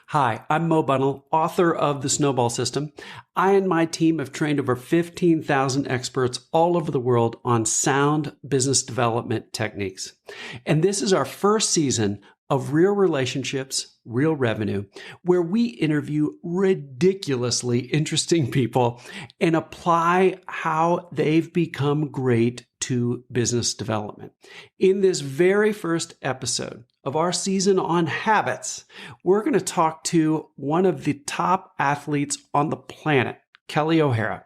Hi, I'm Mo Bunnell, author of The Snowball System. I and my team have trained over 15,000 experts all over the world on sound business development techniques. And this is our first season of Real Relationships, Real Revenue, where we interview ridiculously interesting people and apply how they've become great to business development. In this very first episode of our season on habits, we're going to talk to one of the top athletes on the planet, Kelley O'Hara.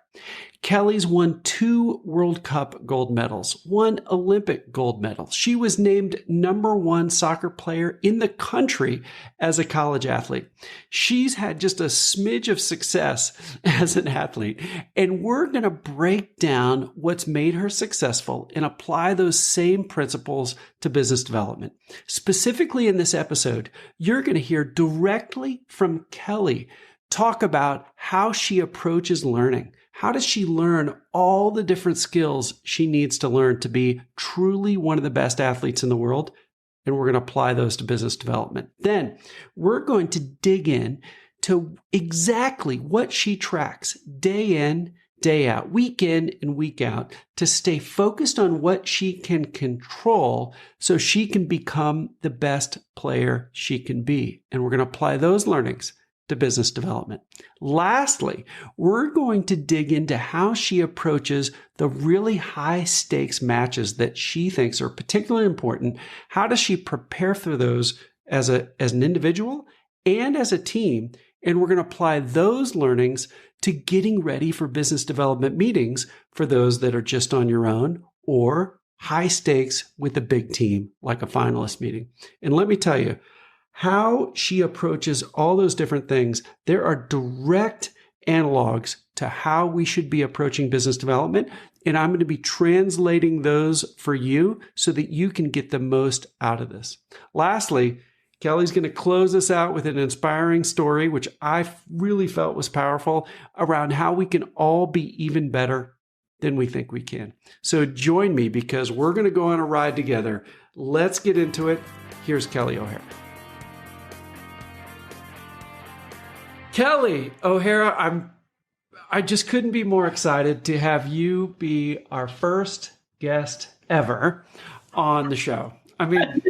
Kelley's won 2 World Cup gold medals, 1 Olympic gold medal. She was named #1 soccer player in the country as a college athlete. She's had just a smidge of success as an athlete, and we're going to break down what's made her successful and apply those same principles to business development. Specifically in this episode, you're going to hear directly from Kelley talk about how she approaches learning. How does she learn all the different skills she needs to learn to be truly one of the best athletes in the world? And we're going to apply those to business development. Then we're going to dig in to exactly what she tracks day in, day out, week in and week out to stay focused on what she can control so she can become the best player she can be. And we're going to apply those learnings to business development. Lastly, we're going to dig into how she approaches the really high stakes matches that she thinks are particularly important. How does she prepare for those as an individual and as a team? And we're going to apply those learnings to getting ready for business development meetings for those that are just on your own or high stakes with a big team like a finalist meeting. And let me tell you, how she approaches all those different things, there are direct analogs to how we should be approaching business development. And I'm going to be translating those for you so that you can get the most out of this. Lastly, Kelley's going to close us out with an inspiring story, which I really felt was powerful, around how we can all be even better than we think we can. So join me because we're going to go on a ride together. Let's get into it. Here's Kelley O'Hara. Kelley O'Hara, I just couldn't be more excited to have you be our first guest ever on the show. I mean,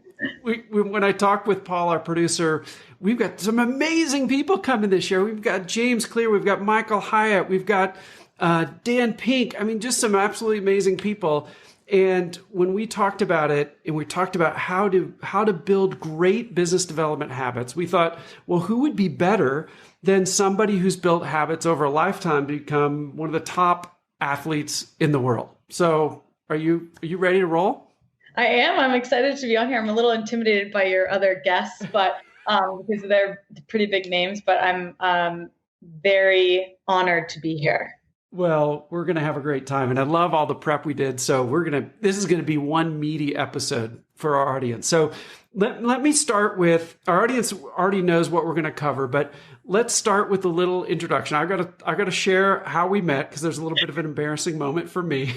when I talked with Paul, our producer, we've got some amazing people coming this year. We've got James Clear, we've got Michael Hyatt, we've got Dan Pink. I mean, just some absolutely amazing people. And when we talked about it and we talked about how to build great business development habits, we thought, well, who would be better than somebody who's built habits over a lifetime to become one of the top athletes in the world? So are you ready to roll? I am. I'm excited to be on here. I'm a little intimidated by your other guests, but because they're pretty big names, but I'm very honored to be here. Well, we're going to have a great time. And I love all the prep we did. So this is going to be one meaty episode for our audience. So let me start with, our audience already knows what we're going to cover, but let's start with a little introduction. I got to share how we met because there's a little bit of an embarrassing moment for me.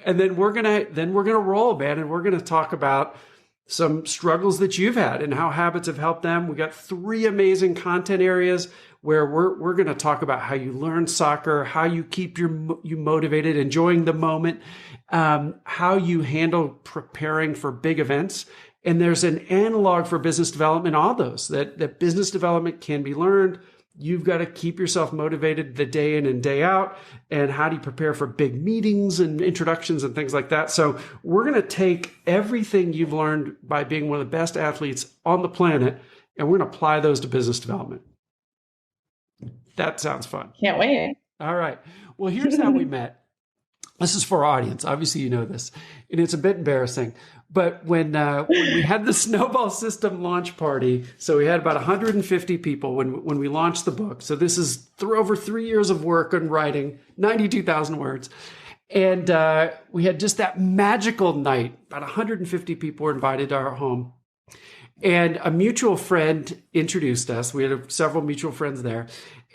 And then we're going to roll, man. And we're going to talk about some struggles that you've had and how habits have helped them. We got 3 amazing content areas where we're going to talk about how you learn soccer, how you keep you motivated, enjoying the moment, how you handle preparing for big events. And there's an analog for business development, all those, that business development can be learned. You've got to keep yourself motivated the day in and day out. And how do you prepare for big meetings and introductions and things like that? So we're going to take everything you've learned by being one of the best athletes on the planet, and we're going to apply those to business development. That sounds fun. Can't wait. All right. Well, here's how we met. This is for our audience. Obviously, you know this, and it's a bit embarrassing. But when we had the Snowball System launch party, so we had about 150 people when we launched the book. So this is over 3 years of work on writing, 92,000 words. And we had just that magical night. About 150 people were invited to our home. And a mutual friend introduced us. We had several mutual friends there.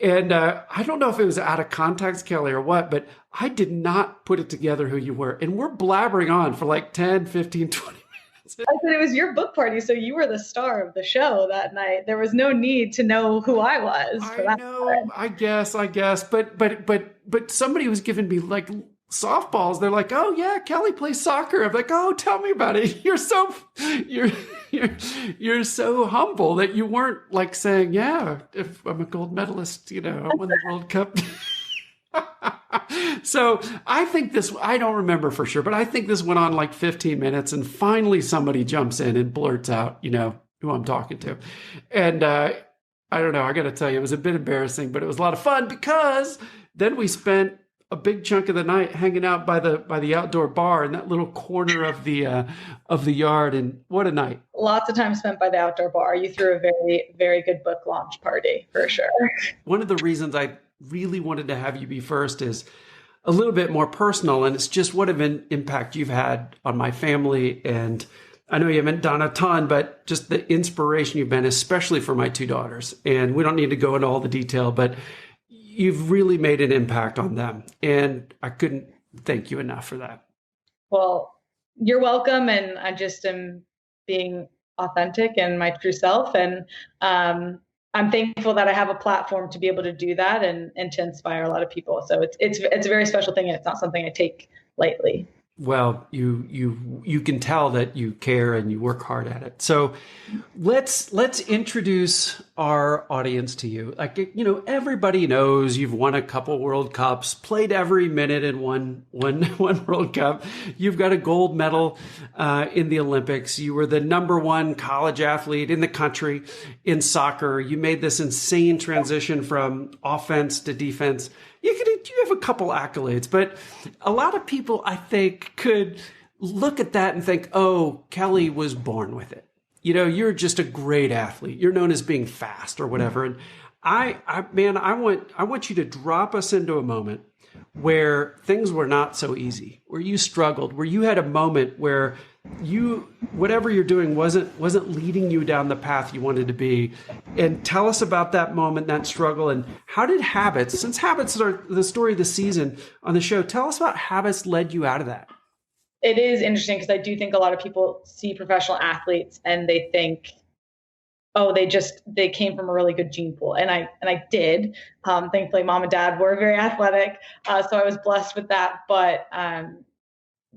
And I don't know if it was out of context, Kelley, or what, but I did not put it together who you were. And we're blabbering on for like 10, 15, 20 I said it was your book party, so you were the star of the show that night. There was no need to know who I was for I that. know, I guess, but somebody was giving me like softballs. They're like, "Oh yeah, Kelley plays soccer." I'm like, "Oh, tell me about it." You're you're you're so humble that you weren't like saying, "Yeah, if I'm a gold medalist, I won the World Cup." So I think I don't remember for sure, but I think this went on like 15 minutes, and finally somebody jumps in and blurts out, who I'm talking to. And I don't know, I got to tell you, it was a bit embarrassing, but it was a lot of fun because then we spent a big chunk of the night hanging out by the outdoor bar in that little corner of the yard. And what a night. Lots of time spent by the outdoor bar. You threw a very, very good book launch party for sure. One of the reasons I really wanted to have you be first is a little bit more personal, and it's just what an impact you've had on my family. And I know you haven't done a ton, but just the inspiration you've been, especially for my two daughters. And we don't need to go into all the detail, but you've really made an impact on them. And I couldn't thank you enough for that. Well, you're welcome. And I just am being authentic and my true self. And I'm thankful that I have a platform to be able to do that and to inspire a lot of people. So it's a very special thing, and it's not something I take lightly. Well, you can tell that you care and you work hard at it. So let's introduce our audience to you. Like, everybody knows you've won a couple World Cups, played every minute in one World Cup. You've got a gold medal in the Olympics. You were the #1 college athlete in the country in soccer. You made this insane transition from offense to defense. You have a couple accolades, but a lot of people, I think, could look at that and think, oh, Kelley was born with it. You're just a great athlete. You're known as being fast or whatever. And I want you to drop us into a moment where things were not so easy, where you struggled, where you had a moment where whatever you're doing wasn't leading you down the path you wanted to be. And tell us about that moment, that struggle, and how did habits, since habits are the story of the season on the show, tell us about habits led you out of that. It is interesting because I do think a lot of people see professional athletes and they think, oh, they came from a really good gene pool. And I did. Thankfully, mom and dad were very athletic. So I was blessed with that. But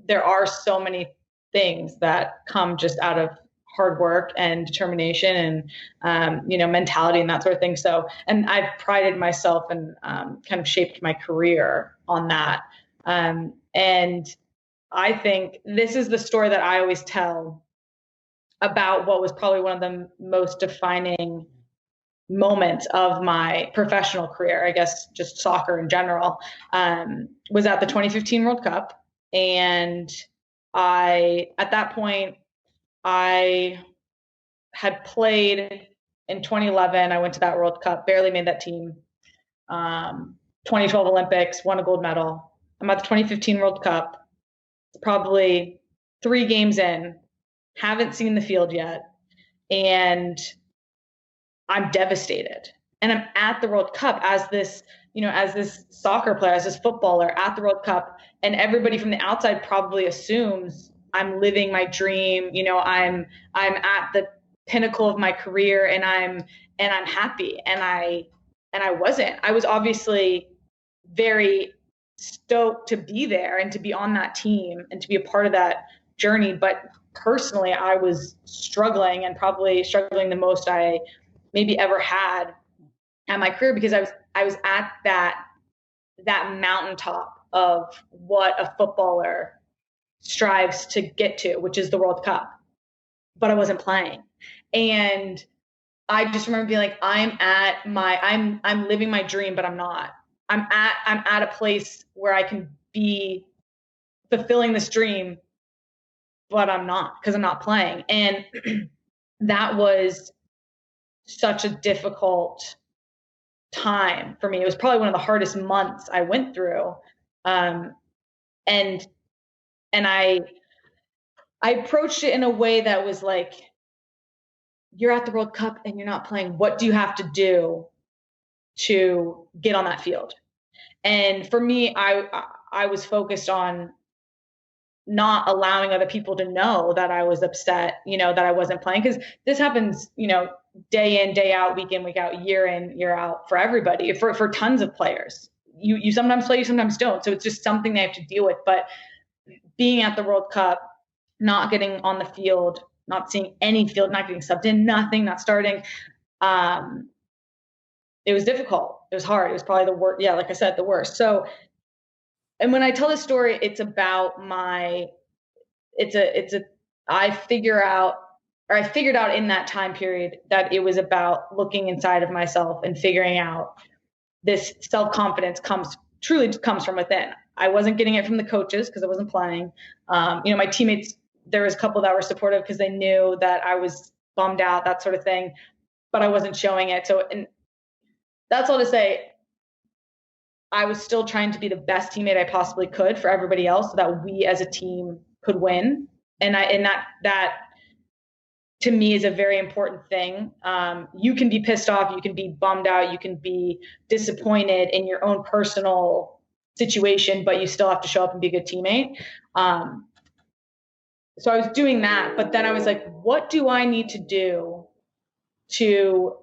there are so many things that come just out of hard work and determination and, mentality and that sort of thing. So, and I've prided myself and kind of shaped my career on that. And I think this is the story that I always tell about what was probably one of the most defining moments of my professional career, I guess just soccer in general, was at the 2015 World Cup. And at that point, I had played in 2011. I went to that World Cup, barely made that team. 2012 Olympics, won a gold medal. I'm at the 2015 World Cup. It's probably 3 games in, haven't seen the field yet. And I'm devastated. And I'm at the World Cup as this soccer player, as this footballer at the World Cup. And everybody from the outside probably assumes I'm living my dream. I'm at the pinnacle of my career and I'm happy. And I wasn't. I was obviously very stoked to be there and to be on that team and to be a part of that journey. But personally, I was struggling, and probably struggling the most I maybe ever had at my career, because I was at that mountaintop of what a footballer strives to get to, which is the World Cup, but I wasn't playing. And I just remember being like, I'm living my dream, but I'm not. I'm at a place where I can be fulfilling this dream, but I'm not, because I'm not playing. And that was such a difficult time for me. It was probably one of the hardest months I went through. And I approached it in a way that was like, you're at the World Cup and you're not playing. What do you have to do to get on that field? And for me, I was focused on not allowing other people to know that I was upset, that I wasn't playing. Because this happens, day in, day out, week in, week out, year in, year out for everybody, for tons of players. You sometimes play, you sometimes don't. So it's just something they have to deal with. But being at the World Cup, not getting on the field, not seeing any field, not getting subbed in, nothing, not starting. It was difficult. It was hard. It was probably the worst. Yeah, like I said, the worst. So, and when I tell this story, it's about I figured out in that time period that it was about looking inside of myself and figuring out this self-confidence truly comes from within. I wasn't getting it from the coaches because I wasn't playing. My teammates, there was a couple that were supportive because they knew that I was bummed out, that sort of thing, but I wasn't showing it. So, and that's all to say, I was still trying to be the best teammate I possibly could for everybody else so that we as a team could win. And that to me is a very important thing. You can be pissed off, you can be bummed out, you can be disappointed in your own personal situation, but you still have to show up and be a good teammate. So I was doing that, but then I was like, what do I need to do to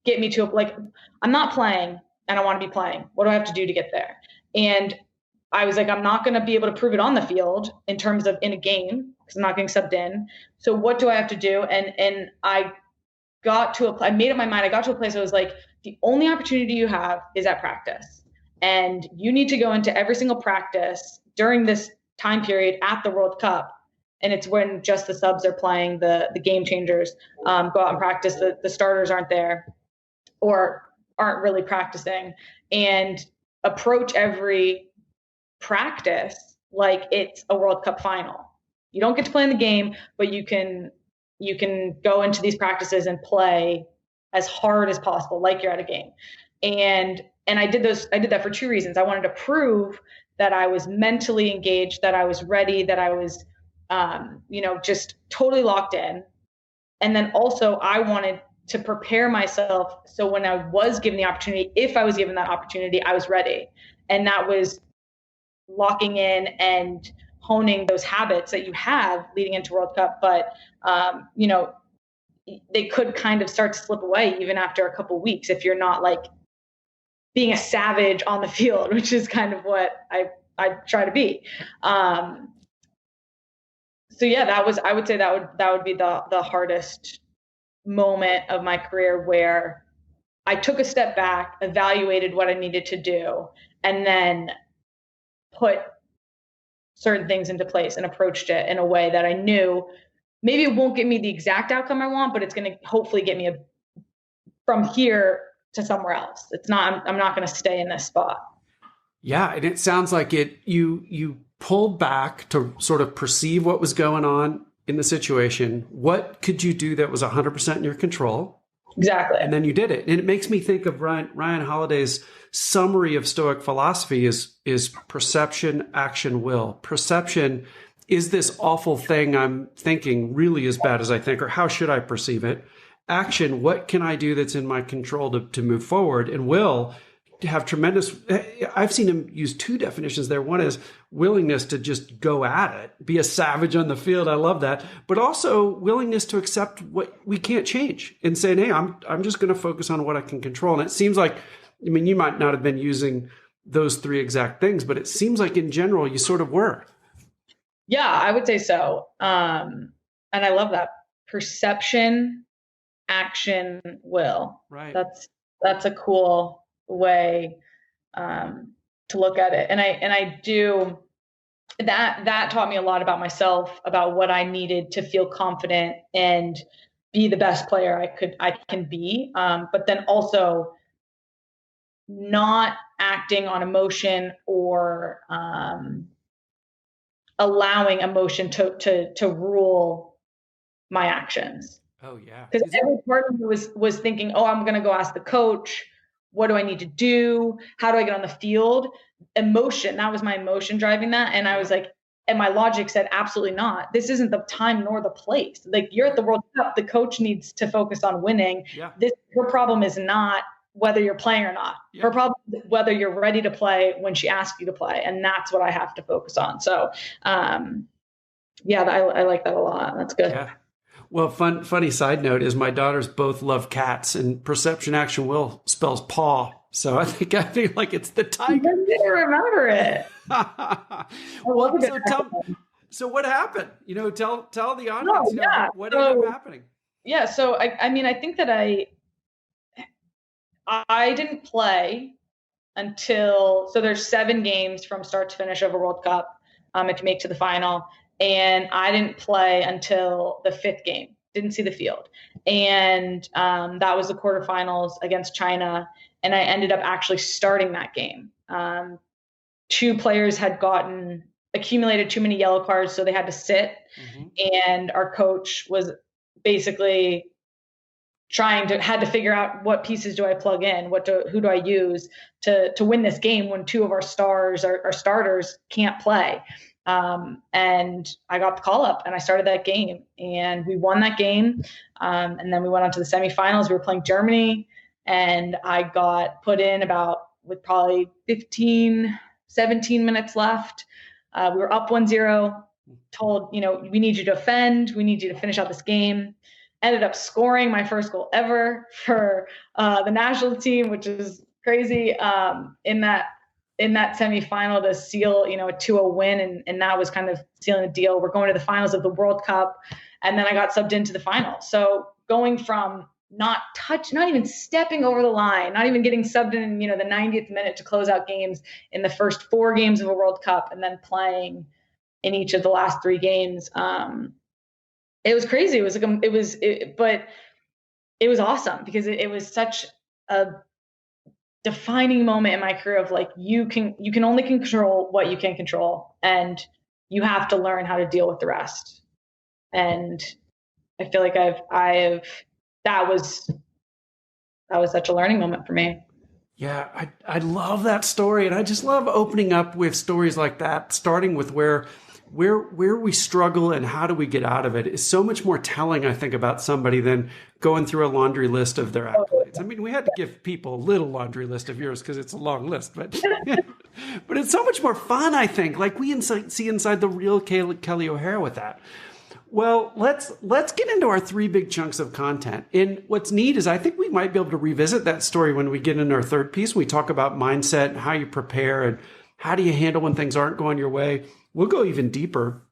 get me to I'm not playing and I want to be playing. What do I have to do to get there? And I was like, I'm not going to be able to prove it on the field in terms of in a game because I'm not getting subbed in. So what do I have to do? And I made up my mind. I got to a place I was like, the only opportunity you have is at practice. And you need to go into every single practice during this time period at the World Cup. And it's when just the subs are playing, the game changers go out and practice. The starters aren't there or aren't really practicing, and approach every practice like it's a World Cup final. You don't get to play in the game, but you can go into these practices and play as hard as possible, like you're at a game. And I did that for two reasons. I wanted to prove that I was mentally engaged, that I was ready, that I was, just totally locked in. And then also I wanted to prepare myself so when I was given the opportunity, if I was given that opportunity, I was ready. And that was locking in and honing those habits that you have leading into World Cup. But, they could kind of start to slip away even after a couple of weeks if you're not like being a savage on the field, which is kind of what I try to be. So yeah, I would say that would be the hardest moment of my career where I took a step back, evaluated what I needed to do, and then put certain things into place and approached it in a way that I knew maybe it won't get me the exact outcome I want, but it's going to hopefully get me from here to somewhere else. I'm not going to stay in this spot. Yeah. And it sounds like you pulled back to sort of perceive what was going on in the situation. What could you do that was 100% in your control? Exactly. And then you did it. And it makes me think of Ryan Holiday's summary of Stoic philosophy is perception, action, will. Perception, is this awful thing I'm thinking really as bad as I think, or how should I perceive it? Action, what can I do that's in my control to move forward? And will, to have tremendous, I've seen him use two definitions there. One is willingness to just go at it, be a savage on the field. I love that. But also willingness to accept what we can't change and saying, hey, I'm just going to focus on what I can control. And it seems like, you might not have been using those three exact things, but it seems like in general, you sort of were. Yeah, I would say so. And I love that. Perception, action, will. Right. That's a cool way to look at it. And I do that taught me a lot about myself, about what I needed to feel confident and be the best player I can be. But then also not acting on emotion or allowing emotion to rule my actions. Oh yeah. Because every part of me was thinking, oh, I'm going to go ask the coach. What do I need to do? How do I get on the field? Emotion. That was my emotion driving that. And I was like, and my logic said, absolutely not. This isn't the time nor the place. Like, you're at the World Cup. The coach needs to focus on winning. Yeah. Her problem is not whether you're playing or not. Yeah. Her problem is whether you're ready to play when she asks you to play. And that's what I have to focus on. So, yeah, I like that a lot. That's good. Yeah. Well, funny side note is my daughters both love cats, and perception action will spells paw. So I feel like it's the tiger. I didn't remember it. Well, so what happened? Tell the audience what ended up happening. Yeah. So I think that I didn't play until, so there's 7 games from start to finish of a World Cup, if you make to the final. And I didn't play until the 5th game, didn't see the field. And that was the quarterfinals against China. And I ended up actually starting that game. 2 players had accumulated too many yellow cards, so they had to sit. Mm-hmm. And our coach was basically had to figure out what pieces do I plug in, who do I use to win this game when 2 of our stars, our starters, can't play. And I got the call up and I started that game and we won that game. And then we went on to the semifinals. We were playing Germany and I got put in with probably 15, 17 minutes left. We were up 1-0, told, we need you to defend. We need you to finish out this game. Ended up scoring my first goal ever for the national team, which is crazy, in that semifinal to seal, a 2-0 win. And that was kind of sealing the deal. We're going to the finals of the World Cup. And then I got subbed into the final. So going from not even stepping over the line, not even getting subbed in, the 90th minute to close out games in the first 4 games of a World Cup, and then playing in each of the last 3 games. It was crazy. But it was awesome because it was such a defining moment in my career of like, you can only control what you can control, and you have to learn how to deal with the rest. And I feel like that was such a learning moment for me. Yeah, I love that story. And I just love opening up with stories like that, starting with where we struggle and how do we get out of it is so much more telling, I think, about somebody than going through a laundry list of their accolades. I mean, we had to give people a little laundry list of yours because it's a long list, but but it's so much more fun, I think. Like we see inside the real Kelley O'Hara with that. Well, let's get into our 3 big chunks of content. And what's neat is I think we might be able to revisit that story when we get into our 3rd piece. We talk about mindset and how you prepare and how do you handle when things aren't going your way. We'll go even deeper.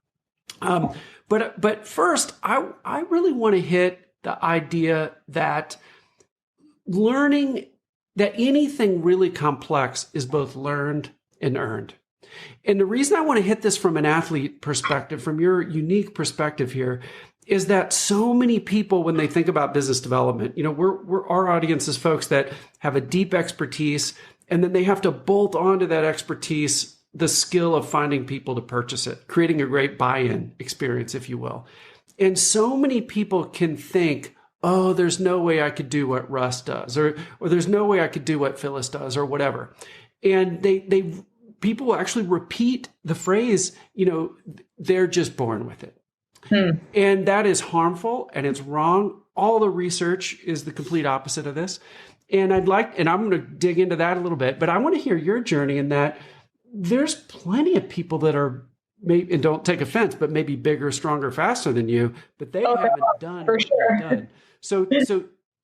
But first, I really want to hit the idea that learning that anything really complex is both learned and earned. And the reason I want to hit this from an athlete perspective, from your unique perspective here, is that so many people, when they think about business development, our audience is folks that have a deep expertise, and then they have to bolt onto that expertise the skill of finding people to purchase it, creating a great buy-in experience, if you will. And so many people can think, oh, there's no way I could do what Russ does, or there's no way I could do what Phyllis does, or whatever. And people will actually repeat the phrase, they're just born with it. And that is harmful and it's wrong. All the research is the complete opposite of this. And I'm going to dig into that a little bit, but I want to hear your journey in that there's plenty of people that are, maybe, and don't take offense, but maybe bigger, stronger, faster than you, but they haven't done what you've done. So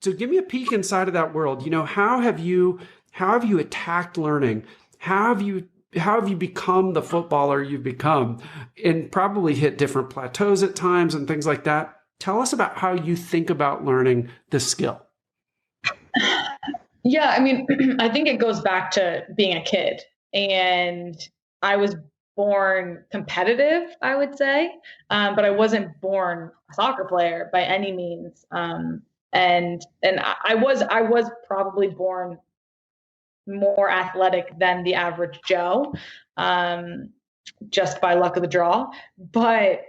give me a peek inside of that world. How have you attacked learning? How have you become the footballer you've become, and probably hit different plateaus at times and things like that? Tell us about how you think about learning the skill. Yeah, I mean, I think it goes back to being a kid, and I was born competitive, I would say, but I wasn't born a soccer player by any means. And I was probably born more athletic than the average Joe, just by luck of the draw. But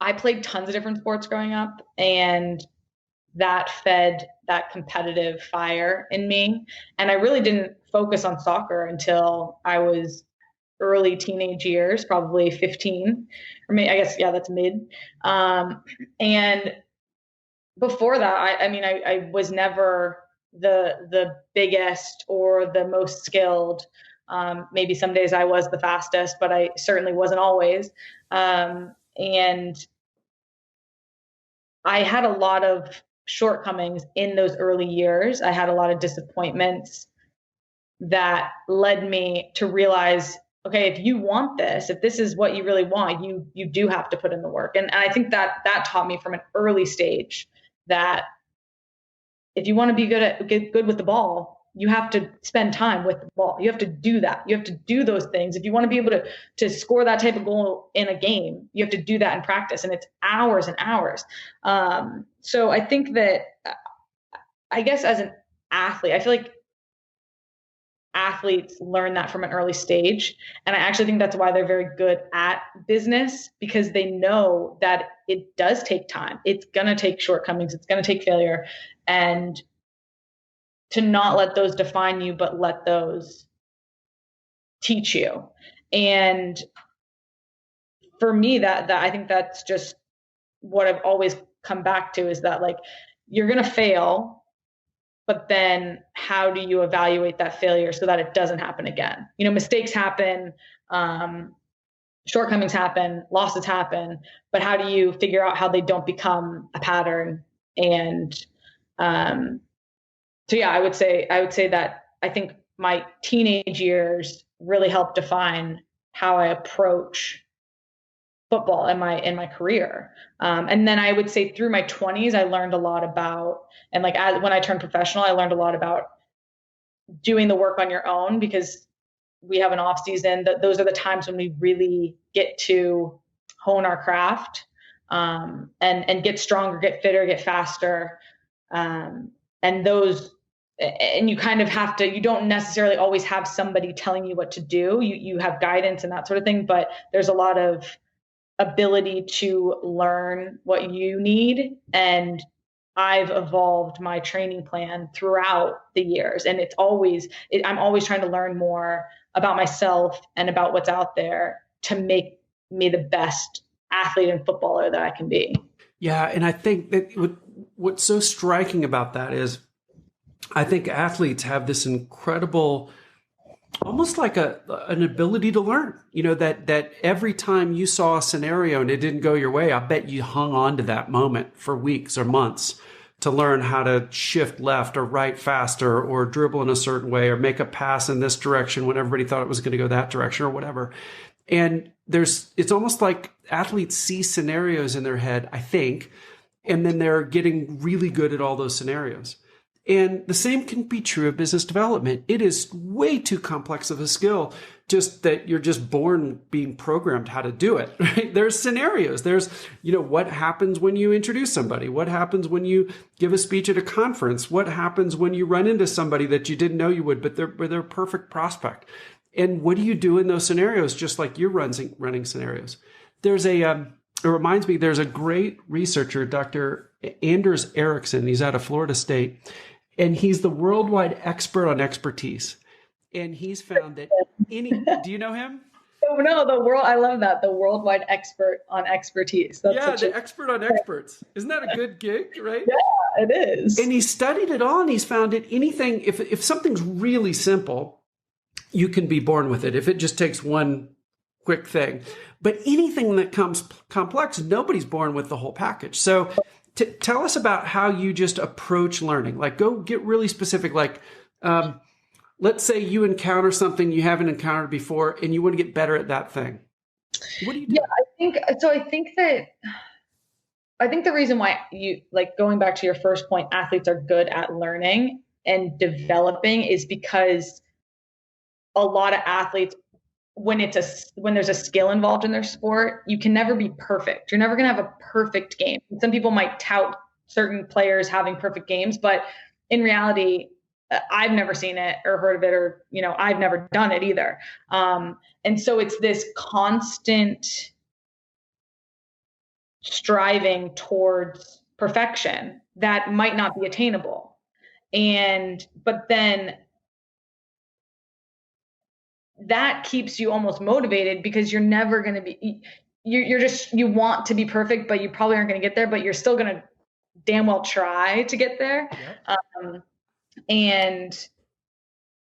I played tons of different sports growing up, and that fed that competitive fire in me. And I really didn't focus on soccer until I was early teenage years, probably 15, or maybe, I guess, yeah, that's mid. And before that, I was never the biggest or the most skilled. Maybe some days I was the fastest, but I certainly wasn't always. And I had a lot of shortcomings in those early years. I had a lot of disappointments that led me to realize, okay, if you want this, if this is what you really want, you do have to put in the work. And I think that taught me from an early stage that if you want to be good with the ball, you have to spend time with the ball. You have to do that. You have to do those things. If you want to be able to score that type of goal in a game, you have to do that in practice, and it's hours and hours. So I think that, I guess as an athlete, I feel like athletes learn that from an early stage. And I actually think that's why they're very good at business, because they know that it does take time. It's going to take shortcomings. It's going to take failure. And to not let those define you, but let those teach you. And for me, that I think that's just what I've always come back to, is that, like, you're going to fail, but then how do you evaluate that failure so that it doesn't happen again? You know, mistakes happen, shortcomings happen, losses happen, but how do you figure out how they don't become a pattern? And so yeah, I would say that I think my teenage years really helped define how I approach football in my career. And then I would say through my 20s, I learned a lot about, and like when I turned professional, I learned a lot about doing the work on your own, because we have an off season. Those are the times when we really get to hone our craft, and get stronger, get fitter, get faster. And you kind of have to, you don't necessarily always have somebody telling you what to do. You have guidance and that sort of thing, but there's a lot of ability to learn what you need. And I've evolved my training plan throughout the years. And I'm always trying to learn more about myself and about what's out there to make me the best athlete and footballer that I can be. Yeah. And I think that what's so striking about that is, I think athletes have this incredible, almost like an ability to learn, you know, that every time you saw a scenario and it didn't go your way, I bet you hung on to that moment for weeks or months to learn how to shift left or right faster, or dribble in a certain way, or make a pass in this direction when everybody thought it was going to go that direction, or whatever. And it's almost like athletes see scenarios in their head, I think, and then they're getting really good at all those scenarios. And the same can be true of business development. It is way too complex of a skill, just that you're just born being programmed how to do it, right? There's scenarios. There's, you know, what happens when you introduce somebody? What happens when you give a speech at a conference? What happens when you run into somebody that you didn't know you would, but they're a perfect prospect? And what do you do in those scenarios, just like you're running scenarios? It reminds me, there's a great researcher, Dr. Anders Ericsson. He's out of Florida State. And he's the worldwide expert on expertise. And he's found that do you know him? Oh, no, I love that. The worldwide expert on expertise. That's the expert on experts. Isn't that a good gig, right? Yeah, it is. And he studied it all, and he's found that anything, if something's really simple, you can be born with it if it just takes one quick thing. But anything that comes complex, nobody's born with the whole package. So tell us about how you just approach learning. Like, go get really specific. Like, let's say you encounter something you haven't encountered before, and you want to get better at that thing. What do you do? Yeah, I think the reason why going back to your first point, athletes are good at learning and developing is because a lot of athletes, when there's a skill involved in their sport, you can never be perfect. You're never going to have a perfect game. Some people might tout certain players having perfect games, but in reality, I've never seen it or heard of it, or, you know, I've never done it either. And so it's this constant striving towards perfection that might not be attainable. But then that keeps you almost motivated, because you're never going to be, you want to be perfect, but you probably aren't going to get there, but you're still going to damn well try to get there. Yeah. And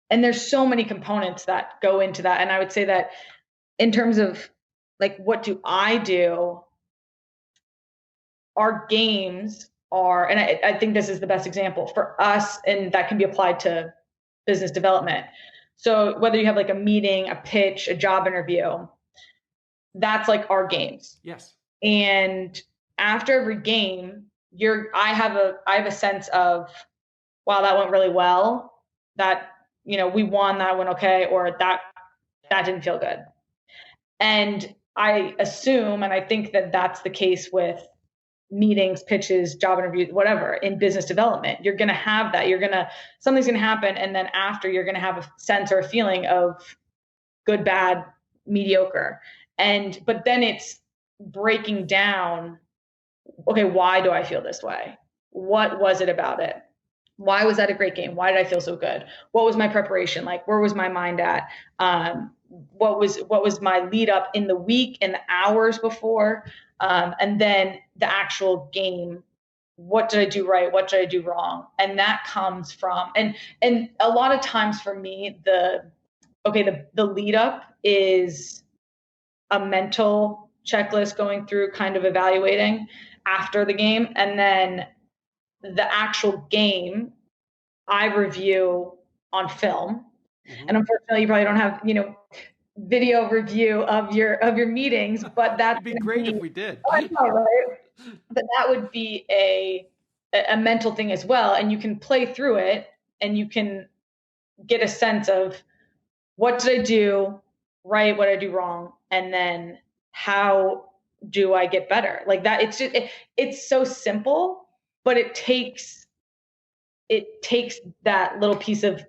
there's so many components that go into that. And I would say that in terms of like, what do I do? Our games are, and I think this is the best example for us, and that can be applied to business development. So whether you have like a meeting, a pitch, a job interview, that's like our games. Yes. And after every game, I have a sense of, wow, that went really well. That, we won, that went okay, or that didn't feel good. And I assume, and I think that that's the case with meetings, pitches, job interviews, whatever, in business development. You're going to have that. Something's going to happen. And then after, you're going to have a sense or a feeling of good, bad, mediocre. But then it's breaking down, okay, why do I feel this way? What was it about it? Why was that a great game? Why did I feel so good? What was my preparation like? Where was my mind at? What was my lead up in the week and the hours before? And then the actual game, what did I do right? What did I do wrong? And that comes from, and a lot of times for me, the lead up is a mental checklist going through, kind of evaluating after the game. And then the actual game I review on film. Mm-hmm. And unfortunately, you probably don't have, video review of your meetings, but that'd be great if we did. I know, right? But that would be a mental thing as well. And you can play through it and you can get a sense of, what did I do right? What did I do wrong? And then how do I get better? Like that. It's just, it's so simple, but it takes that little piece of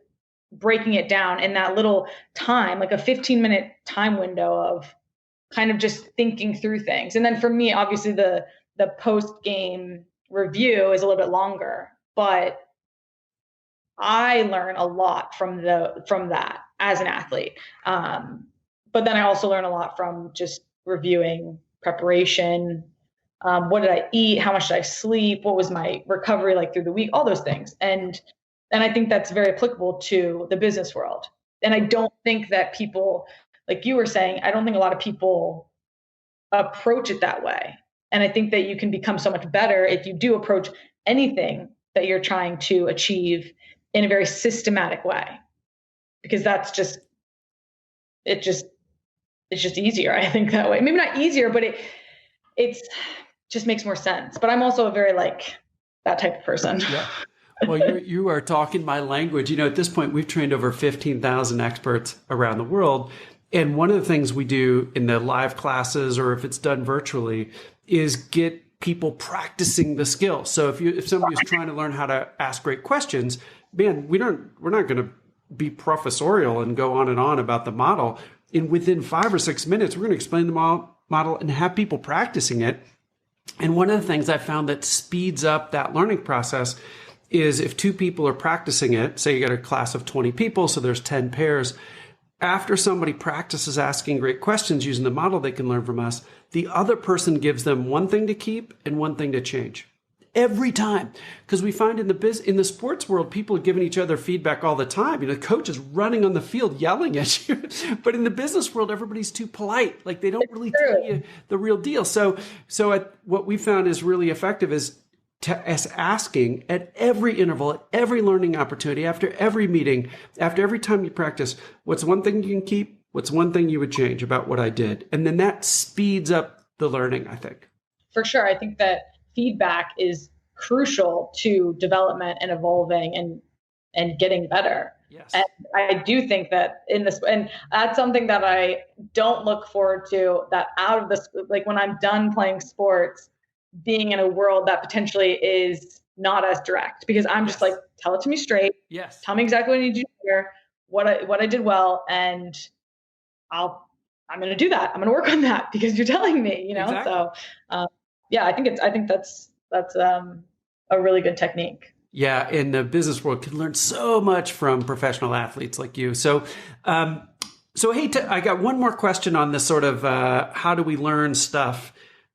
breaking it down in that little time, like a 15-minute time window of kind of just thinking through things. And then for me, obviously the post-game review is a little bit longer, but I learn a lot from that as an athlete. But then I also learn a lot from just reviewing preparation. What did I eat? How much did I sleep? What was my recovery like through the week? All those things. And I think that's very applicable to the business world. And I don't think that people, like you were saying, I don't think a lot of people approach it that way. And I think that you can become so much better if you do approach anything that you're trying to achieve in a very systematic way, because that's just, it's just easier. I think that way. Maybe not easier, but it's just makes more sense. But I'm also a very like that type of person. Yeah. Well, you are talking my language. At this point, we've trained over 15,000 experts around the world. And one of the things we do in the live classes, or if it's done virtually, is get people practicing the skill. So if somebody is trying to learn how to ask great questions, man, we're not going to be professorial and go on and on about the model. And within 5 or 6 minutes, we're going to explain the model and have people practicing it. And one of the things I found that speeds up that learning process is if 2 people are practicing it, say you got a class of 20 people, so there's 10 pairs. After somebody practices asking great questions using the model they can learn from us, the other person gives them one thing to keep and one thing to change. Every time. Because we find in the sports world, people are giving each other feedback all the time. The coach is running on the field yelling at you. But in the business world, everybody's too polite. Like they don't really tell you the real deal. So what we found is really effective is asking at every interval, at every learning opportunity, after every meeting, after every time you practice, what's one thing you can keep? What's one thing you would change about what I did? And then that speeds up the learning, I think. For sure. I think that feedback is crucial to development and evolving and getting better. Yes. And I do think that in this, and that's something that I don't look forward to, that out of this, like when I'm done playing sports, being in a world that potentially is not as direct, because I'm just like, tell it to me straight. Yes. Tell me exactly what I need to do here, what I did well. And I'm going to do that. I'm going to work on that because you're telling me, Exactly. So, yeah, I think that's a really good technique. Yeah, and the business world can learn so much from professional athletes like you. So, hey, I got one more question on this sort of how do we learn stuff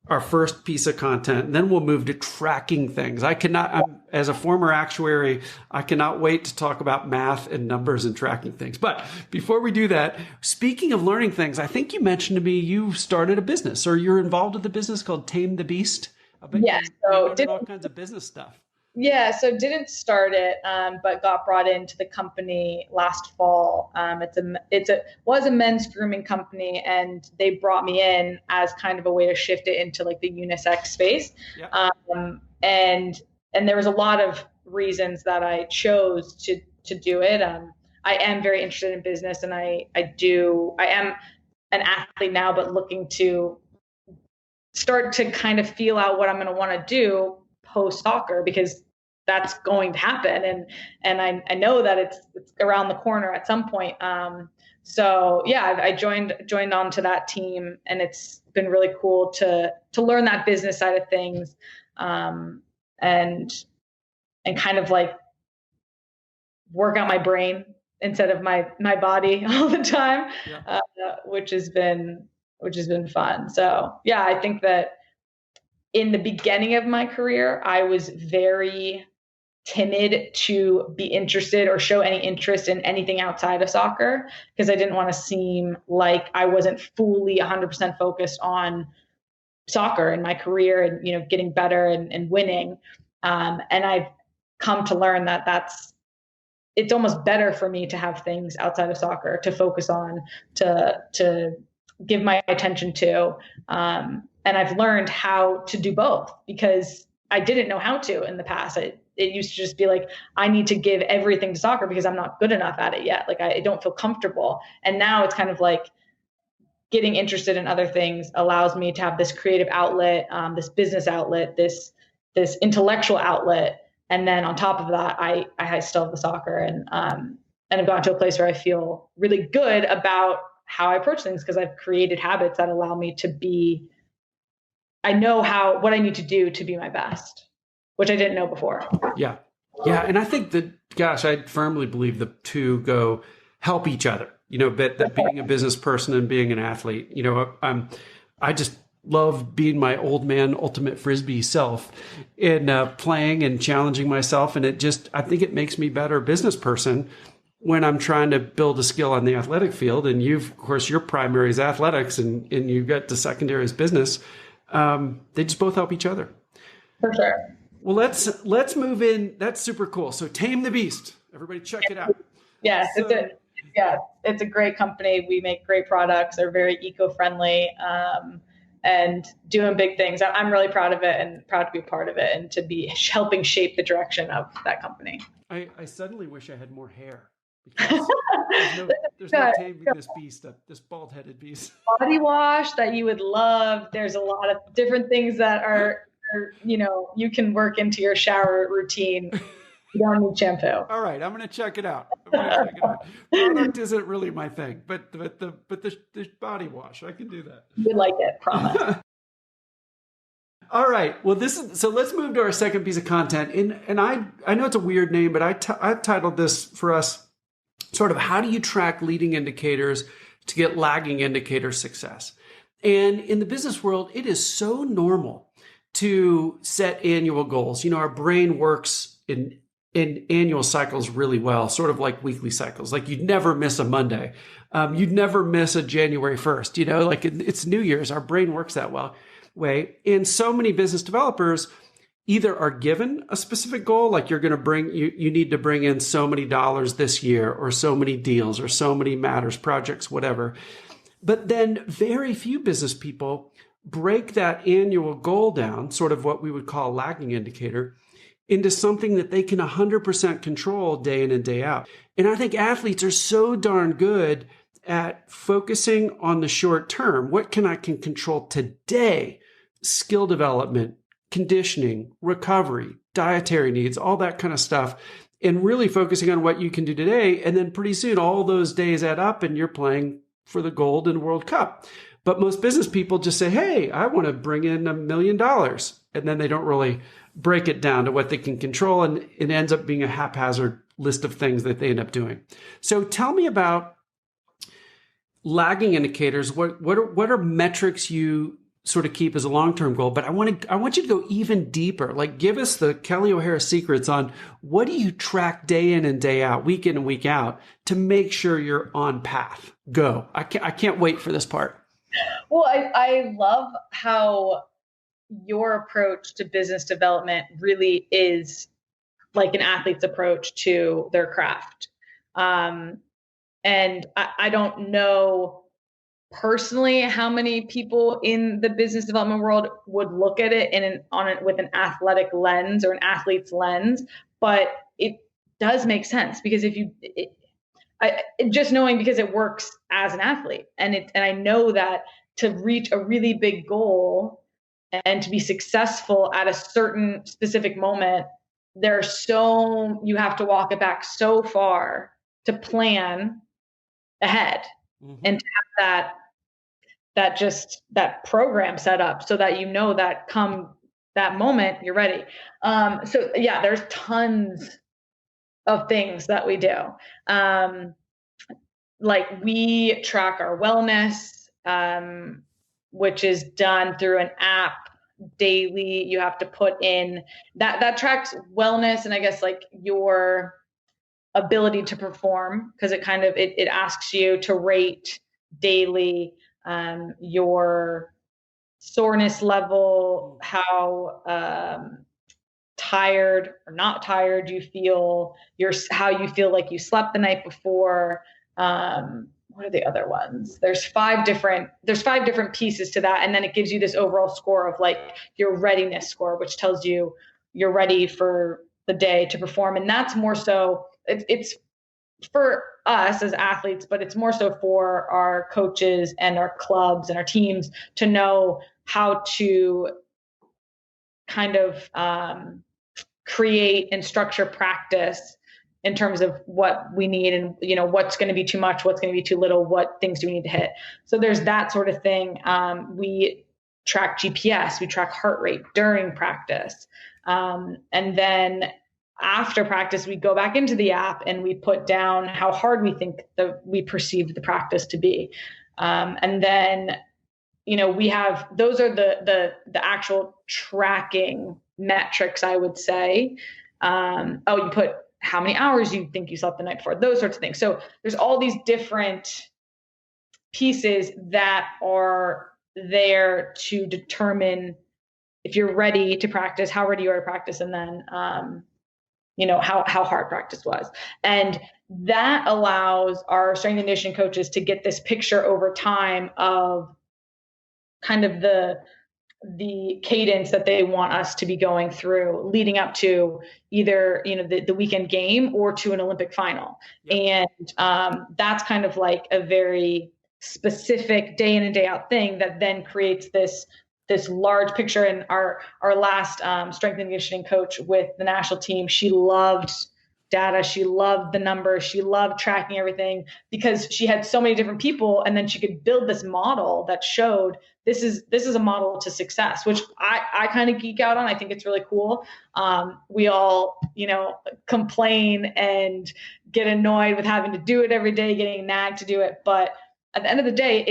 our first piece of content, and then we'll move to tracking things. As a former actuary, I cannot wait to talk about math and numbers and tracking things. But before we do that, speaking of learning things, I think you mentioned to me you started a business, or you're involved with a business called Tame the Beast. I bet you did all kinds of business stuff. Yeah, so didn't start it, but got brought into the company last fall. Was a men's grooming company, and they brought me in as kind of a way to shift it into like the unisex space. Yep. And there was a lot of reasons that I chose to do it. I am very interested in business, and I am an athlete now, but looking to start to kind of feel out what I'm going to want to do post soccer, because that's going to happen. And I know that it's around the corner at some point. So yeah, I joined onto that team, and it's been really cool to learn that business side of things. And kind of like work out my brain instead of my body all the time, yeah. Which has been fun. So yeah, I think that in the beginning of my career, I was very timid to be interested or show any interest in anything outside of soccer, because I didn't want to seem like I wasn't fully 100% focused on soccer in my career and, you know, getting better and winning. And I've come to learn that it's almost better for me to have things outside of soccer to focus on, to give my attention to. And I've learned how to do both, because I didn't know how to in the past. It used to just be like, I need to give everything to soccer because I'm not good enough at it yet. Like I don't feel comfortable. And now it's kind of like getting interested in other things allows me to have this creative outlet, this business outlet, this intellectual outlet. And then on top of that, I still have the soccer, and I've gotten to a place where I feel really good about how I approach things, because I've created habits that allow me to I know what I need to do to be my best, which I didn't know before. Yeah. Yeah. And I think that, gosh, I firmly believe the two help each other, you know, that being a business person and being an athlete, you know, I just love being my old man, ultimate Frisbee self in playing and challenging myself. And I think it makes me a better business person when I'm trying to build a skill on the athletic field. And of course, your primary is athletics, and you got the secondary is business. They just both help each other. For sure. Well, let's move in. That's super cool. So Tame the Beast. Everybody check it out. Yes, it's a great company. We make great products. They're very eco-friendly, and doing big things. I'm really proud of it, and proud to be part of it, and to be helping shape the direction of that company. I suddenly wish I had more hair. There's no taming this beast, this bald-headed beast. Body wash that you would love. There's a lot of different things that are you know, you can work into your shower routine. You don't need shampoo. All right, I'm going to check it out. Product isn't really my thing, but the body wash, I can do that. You would like it, promise. All right. Well, so let's move to our second piece of content. And I know it's a weird name, but I titled this for us sort of how do you track leading indicators to get lagging indicator success? And in the business world, it is so normal to set annual goals. You know, our brain works in annual cycles really well, sort of like weekly cycles. Like you'd never miss a Monday. You'd never miss a January 1st, you know, like it's New Year's. Our brain works that way. And so many business developers either are given a specific goal, like you're going to you need to bring in so many dollars this year, or so many deals, or so many matters, projects, whatever. But then very few business people break that annual goal down, sort of what we would call a lagging indicator, into something that they can 100% control day in and day out. And I think athletes are so darn good at focusing on the short term. What can I control today? Skill development, conditioning, recovery, dietary needs, all that kind of stuff. And really focusing on what you can do today. And then pretty soon all those days add up and you're playing for the gold in World Cup. But most business people just say, hey, I want to bring in $1 million. And then they don't really break it down to what they can control. And it ends up being a haphazard list of things that they end up doing. So tell me about lagging indicators. What are metrics you sort of keep as a long-term goal, but I want you to go even deeper. Like, give us the Kelley O'Hara secrets on what do you track day in and day out, week in and week out, to make sure you're on path. Go. I can't wait for this part. Well, I love how your approach to business development really is like an athlete's approach to their craft. And I don't know personally how many people in the business development world would look at it with an athletic lens or an athlete's lens, but it does make sense because just knowing because it works as an athlete, and I know that to reach a really big goal and to be successful at a certain specific moment, you have to walk it back so far to plan ahead and to have that program set up so that that come that moment you're ready. So yeah, there's tons of things that we do. Like we track our wellness, which is done through an app daily. You have to put in that tracks wellness and I guess like your ability to perform, because it asks you to rate daily your soreness level, how tired or not tired you feel, how you feel like you slept the night before. What are the other ones? There's five different pieces to that. And then it gives you this overall score of like your readiness score, which tells you you're ready for the day to perform. And that's more so, it's for us as athletes, but it's more so for our coaches and our clubs and our teams to know how to kind of create and structure practice in terms of what we need and, what's going to be too much, what's going to be too little, what things do we need to hit. So there's that sort of thing. We track GPS, we track heart rate during practice. And then after practice, we go back into the app and we put down how hard we think we perceived the practice to be. And then, we have, those are the actual tracking metrics, I would say. You put how many hours you think you slept the night before, those sorts of things. So there's all these different pieces that are there to determine if you're ready to practice, how ready you are to practice, and then, how hard practice was. And that allows our strength and conditioning coaches to get this picture over time of kind of the cadence that they want us to be going through leading up to either, the weekend game or to an Olympic final. Yep. And that's kind of like a very specific day in and day out thing that then creates this large picture. And our last strength and conditioning coach with the national team, she loved data. She loved the numbers. She loved tracking everything because she had so many different people. And then she could build this model that showed this is a model to success, which I kind of geek out on. I think it's really cool. We all, complain and get annoyed with having to do it every day, getting nagged to do it. But at the end of the day,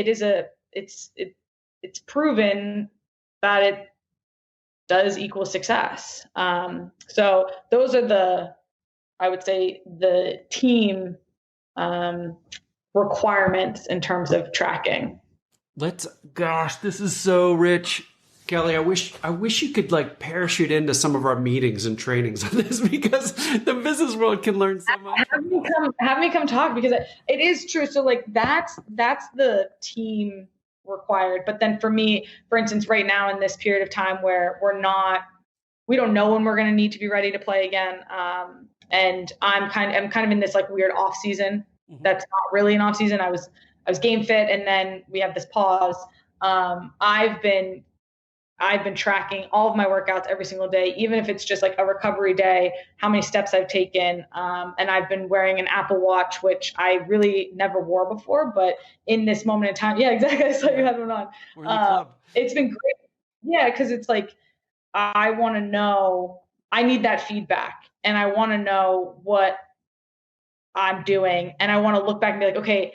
it's proven that it does equal success. So those are I would say the team requirements in terms of tracking. Gosh, this is so rich. Kelley, I wish you could like parachute into some of our meetings and trainings on this because the business world can learn so much. Have me come talk because it is true. So like that's the team required. But then for me, for instance, right now in this period of time where we don't know when we're going to need to be ready to play again. And I'm kind of in this like weird off season. Mm-hmm. That's not really an off season. I was game fit, and then we have this pause. I've been tracking all of my workouts every single day, even if it's just like a recovery day, how many steps I've taken. And I've been wearing an Apple Watch, which I really never wore before, but in this moment in time, yeah, exactly. I saw you had one on. We're in the club. It's been great. Yeah. Cause it's like, I want to know, I need that feedback and I want to know what I'm doing. And I want to look back and be like, okay,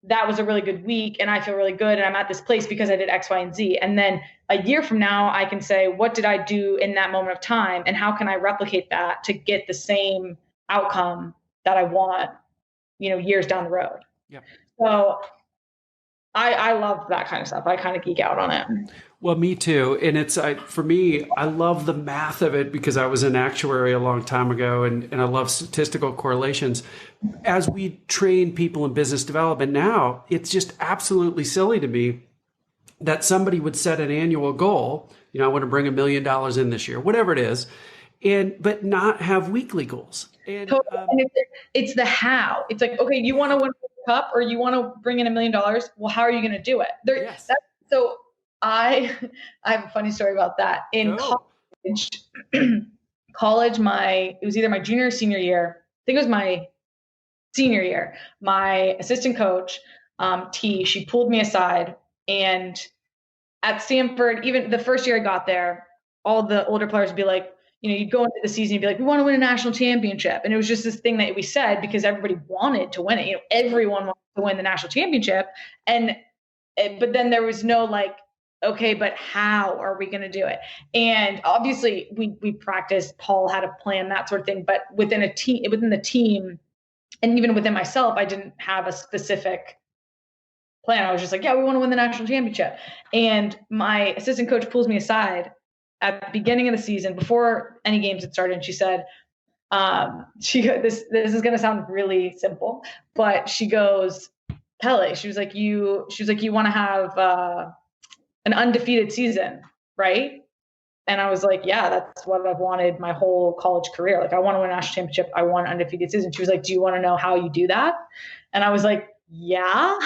that was a really good week and I feel really good and I'm at this place because I did X, Y, and Z. And then a year from now, I can say, what did I do in that moment of time? And how can I replicate that to get the same outcome that I want, years down the road? Yep. So I love that kind of stuff. I kind of geek out on it. Well, me too. And for me, I love the math of it because I was an actuary a long time ago and I love statistical correlations. As we train people in business development now, it's just absolutely silly to me that somebody would set an annual goal. I want to bring $1 million in this year, whatever it is, but not have weekly goals. And it's the how. It's like, okay, you want to win a cup or you want to bring in $1 million. Well, how are you going to do it? Yes. So I have a funny story about that. In college, it was either my junior or senior year. I think it was my senior year. My assistant coach, T, she pulled me aside, and at Stanford, even the first year I got there, all the older players would be like, you'd go into the season, you'd be like, we want to win a national championship. And it was just this thing that we said because everybody wanted to win it. Everyone wanted to win the national championship. But then there was no like, okay, but how are we going to do it? And obviously we practiced, Paul had a plan, that sort of thing. But within the team, and even within myself, I didn't have a specific plan. I was just like, yeah, we want to win the national championship. And my assistant coach pulls me aside at the beginning of the season, before any games had started, and she said, this is going to sound really simple, but she goes, Kelley, she was like, you want to have an undefeated season, right? And I was like, yeah, that's what I've wanted my whole college career. Like, I want to win a national championship. I want an undefeated season. She was like, do you want to know how you do that? And I was like, yeah,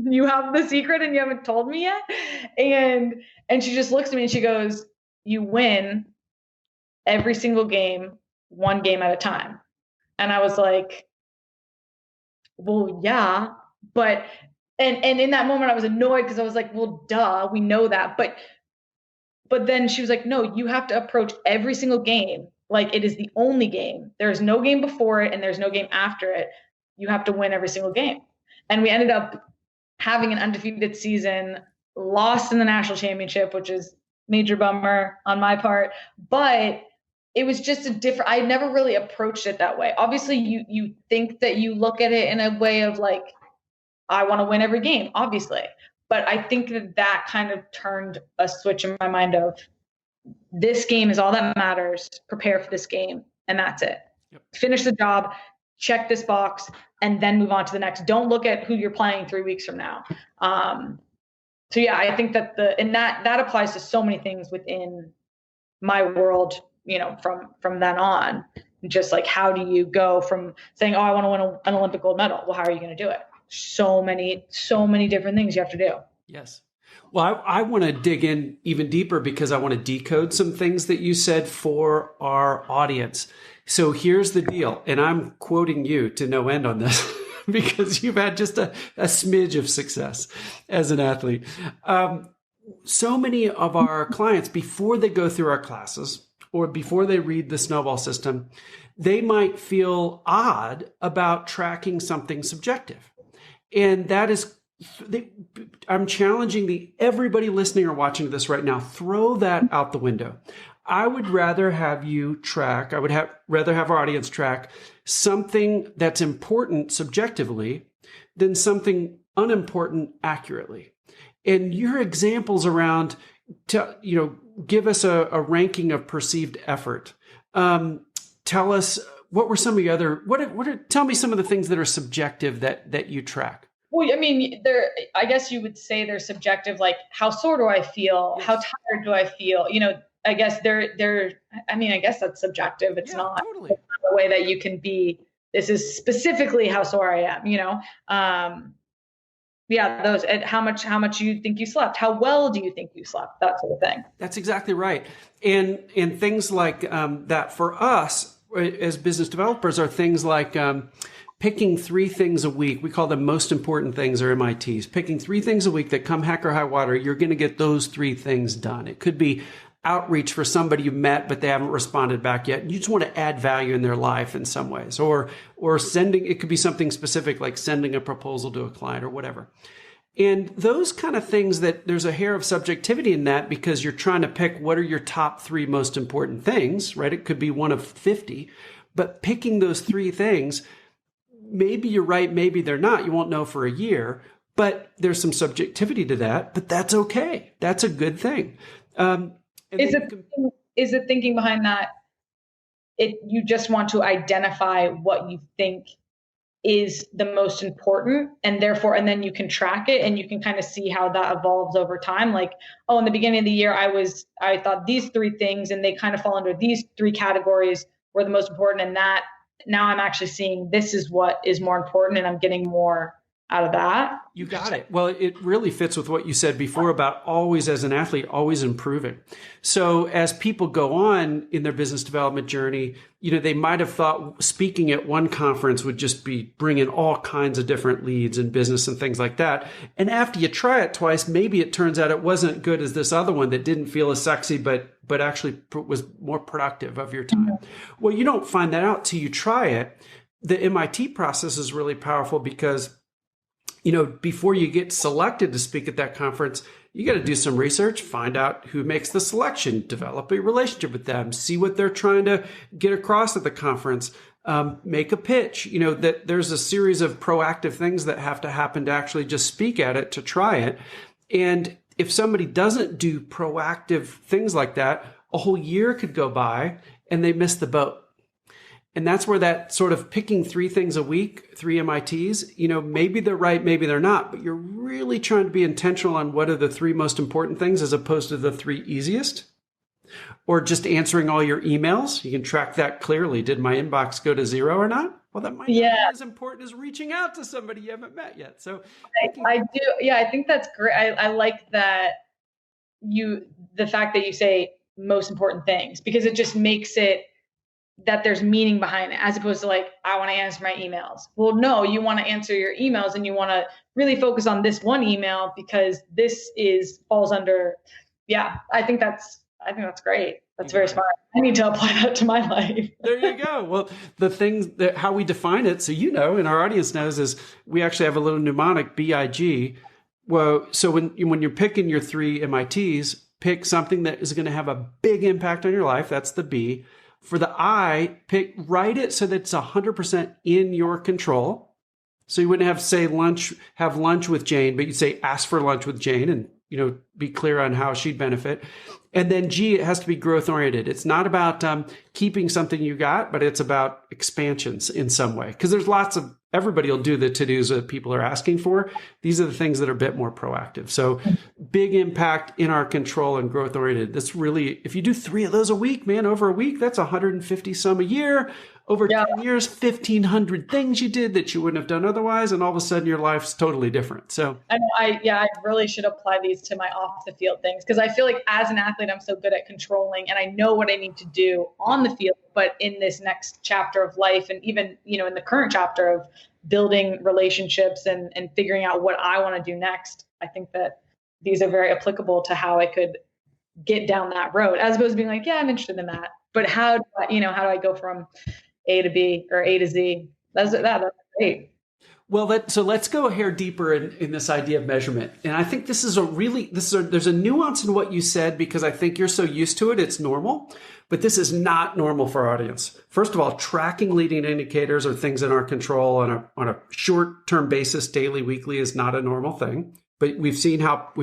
you have the secret and you haven't told me yet. And she just looks at me and she goes, you win every single game, one game at a time. And I was like, well, yeah, but, and in that moment I was annoyed because I was like, well, duh, we know that. But then she was like, no, you have to approach every single game like it is the only game. There's no game before it and there's no game after it. You have to win every single game. And we ended up having an undefeated season, lost in the national championship, which is major bummer on my part, but it was just I never really approached it that way. Obviously you think that you look at it in a way of like, I want to win every game, obviously. But I think that kind of turned a switch in my mind of this game is all that matters. Prepare for this game. And that's it. Yep. Finish the job, check this box, and then move on to the next. Don't look at who you're playing 3 weeks from now. So yeah, I think that that applies to so many things within my world, from then on. Just like, how do you go from saying, oh, I want to win an Olympic gold medal? Well, how are you going to do it? So many different things you have to do. Yes. Well, I want to dig in even deeper because I want to decode some things that you said for our audience. So here's the deal. And I'm quoting you to no end on this because you've had just a smidge of success as an athlete. So many of our clients, before they go through our classes or before they read the Snowball System, they might feel odd about tracking something subjective. And that is, I'm challenging everybody listening or watching this right now, throw that out the window. I would rather have you track, rather have our audience track something that's important subjectively than something unimportant accurately. And your examples around, give us a ranking of perceived effort. Tell us, what were some of the other, tell me some of the things that are subjective that you track. Well, I mean, I guess you would say they're subjective, like how sore do I feel? Yes. How tired do I feel? I guess I guess that's subjective. It's not totally the way that you can be, this is specifically how sore I am, those, and how much you think you slept, how well do you think you slept, that sort of thing. That's exactly right. And things like that for us as business developers are things like picking 3 things a week. We call them most important things or MITs. Picking 3 things a week that come heck or high water, you're going to get those 3 things done. It could be outreach for somebody you met, but they haven't responded back yet. You just want to add value in their life in some ways, or sending, it could be something specific like sending a proposal to a client or whatever. And those kind of things that there's a hair of subjectivity in that because you're trying to pick what are your top 3 most important things, right? It could be one of 50, but picking those 3 things, maybe you're right, maybe they're not. You won't know for a year, but there's some subjectivity to that, but that's okay. That's a good thing. Is it thinking behind that? You just want to identify what you think is the most important, and then you can track it and you can kind of see how that evolves over time. Like, oh, in the beginning of the year, I thought these 3 things and they kind of fall under these 3 categories were the most important. And that now I'm actually seeing this is what is more important and I'm getting more out of that. You got it. Well, it really fits with what you said before about always, as an athlete, always improving. So as people go on in their business development journey, they might have thought speaking at one conference would just be bringing all kinds of different leads and business and things like that. And after you try it twice, maybe it turns out it wasn't as good as this other one that didn't feel as sexy, but actually was more productive of your time. Mm-hmm. Well, you don't find that out till you try it. The MIT process is really powerful because before you get selected to speak at that conference, you got to do some research, find out who makes the selection, develop a relationship with them, see what they're trying to get across at the conference, make a pitch. That there's a series of proactive things that have to happen to actually just speak at it, to try it. And if somebody doesn't do proactive things like that, a whole year could go by and they miss the boat. And that's where that sort of picking 3 things a week, 3 MITs, maybe they're right, maybe they're not, but you're really trying to be intentional on what are the 3 most important things as opposed to the 3 easiest. Or just answering all your emails. You can track that clearly. Did my inbox go to 0 or not? Well, that might not be as important as reaching out to somebody you haven't met yet. So I do. Yeah, I think that's great. I like that the fact that you say most important things, because it just makes it that there's meaning behind it, as opposed to like, I want to answer my emails. Well, no, you want to answer your emails and you want to really focus on this one email because this falls under, I think that's great. That's very smart. I need to apply that to my life. There you go. Well, the things that how we define it, so and our audience knows, is we actually have a little mnemonic, BIG. Well, so when you're picking your 3 MITs, pick something that is going to have a big impact on your life. That's the B. For the I, write it so that it's 100% in your control. So you wouldn't have lunch with Jane, but you'd say, ask for lunch with Jane and, be clear on how she'd benefit. And then G, it has to be growth oriented. It's not about keeping something you got, but it's about expansions in some way. Because there's everybody will do the to-dos that people are asking for. These are the things that are a bit more proactive. So big impact, in our control, and growth oriented. That's really, if you do 3 of those a week, man, over a week, that's 150 some a year. Over 10 years, 1,500 things you did that you wouldn't have done otherwise. And all of a sudden your life's totally different. So I really should apply these to my off the field things. Cause I feel like as an athlete, I'm so good at controlling and I know what I need to do on the field, but in this next chapter of life, and even, in the current chapter of building relationships and figuring out what I want to do next, I think that these are very applicable to how I could get down that road, as opposed to being like, I'm interested in that, but how do I go from A to B or A to Z? That's great. Well, so let's go a hair deeper in this idea of measurement. And I think there's a nuance in what you said, because I think you're so used to it, it's normal, but this is not normal for our audience. First of all, tracking leading indicators or things in our control on a short-term basis, daily, weekly, is not a normal thing. But we've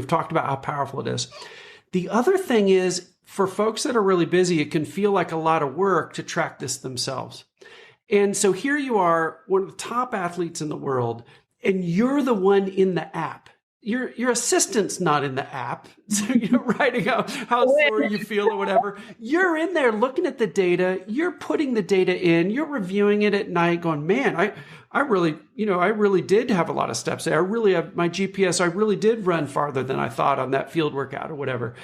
talked about how powerful it is. The other thing is, for folks that are really busy, it can feel like a lot of work to track this themselves. And so here you are, one of the top athletes in the world, and you're the one in the app. Your assistant's not in the app. So you're writing out how sore you feel or whatever. You're in there looking at the data. You're putting the data in. You're reviewing it at night going, man, I really did have a lot of steps there. I really have my GPS. I really did run farther than I thought on that field workout or whatever.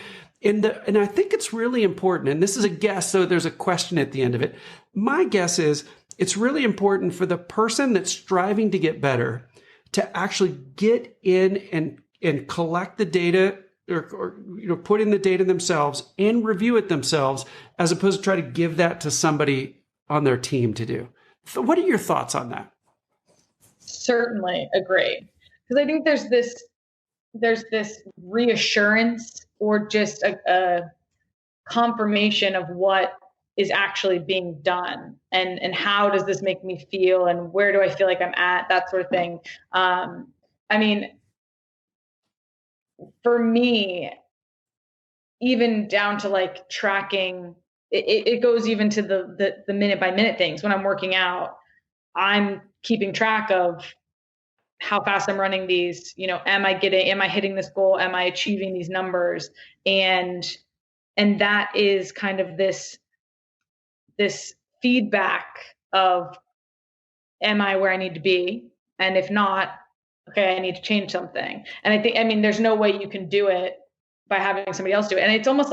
And I think it's really important, and this is a guess, so there's a question at the end of it. My guess is it's really important for the person that's striving to get better to actually get in and collect the data or put in the data themselves and review it themselves, as opposed to try to give that to somebody on their team to do. So what are your thoughts on that? Certainly agree. Because I think there's this reassurance or just a confirmation of what is actually being done, and how does this make me feel, and where do I feel like I'm at, that sort of thing. I mean, for me, even down to like tracking, it goes even to the minute by minute things. When I'm working out, I'm keeping track of how fast I'm running these, am I hitting this goal? Am I achieving these numbers? And that is kind of this feedback of, am I where I need to be? And if not, okay, I need to change something. And I mean, there's no way you can do it by having somebody else do it. And it's almost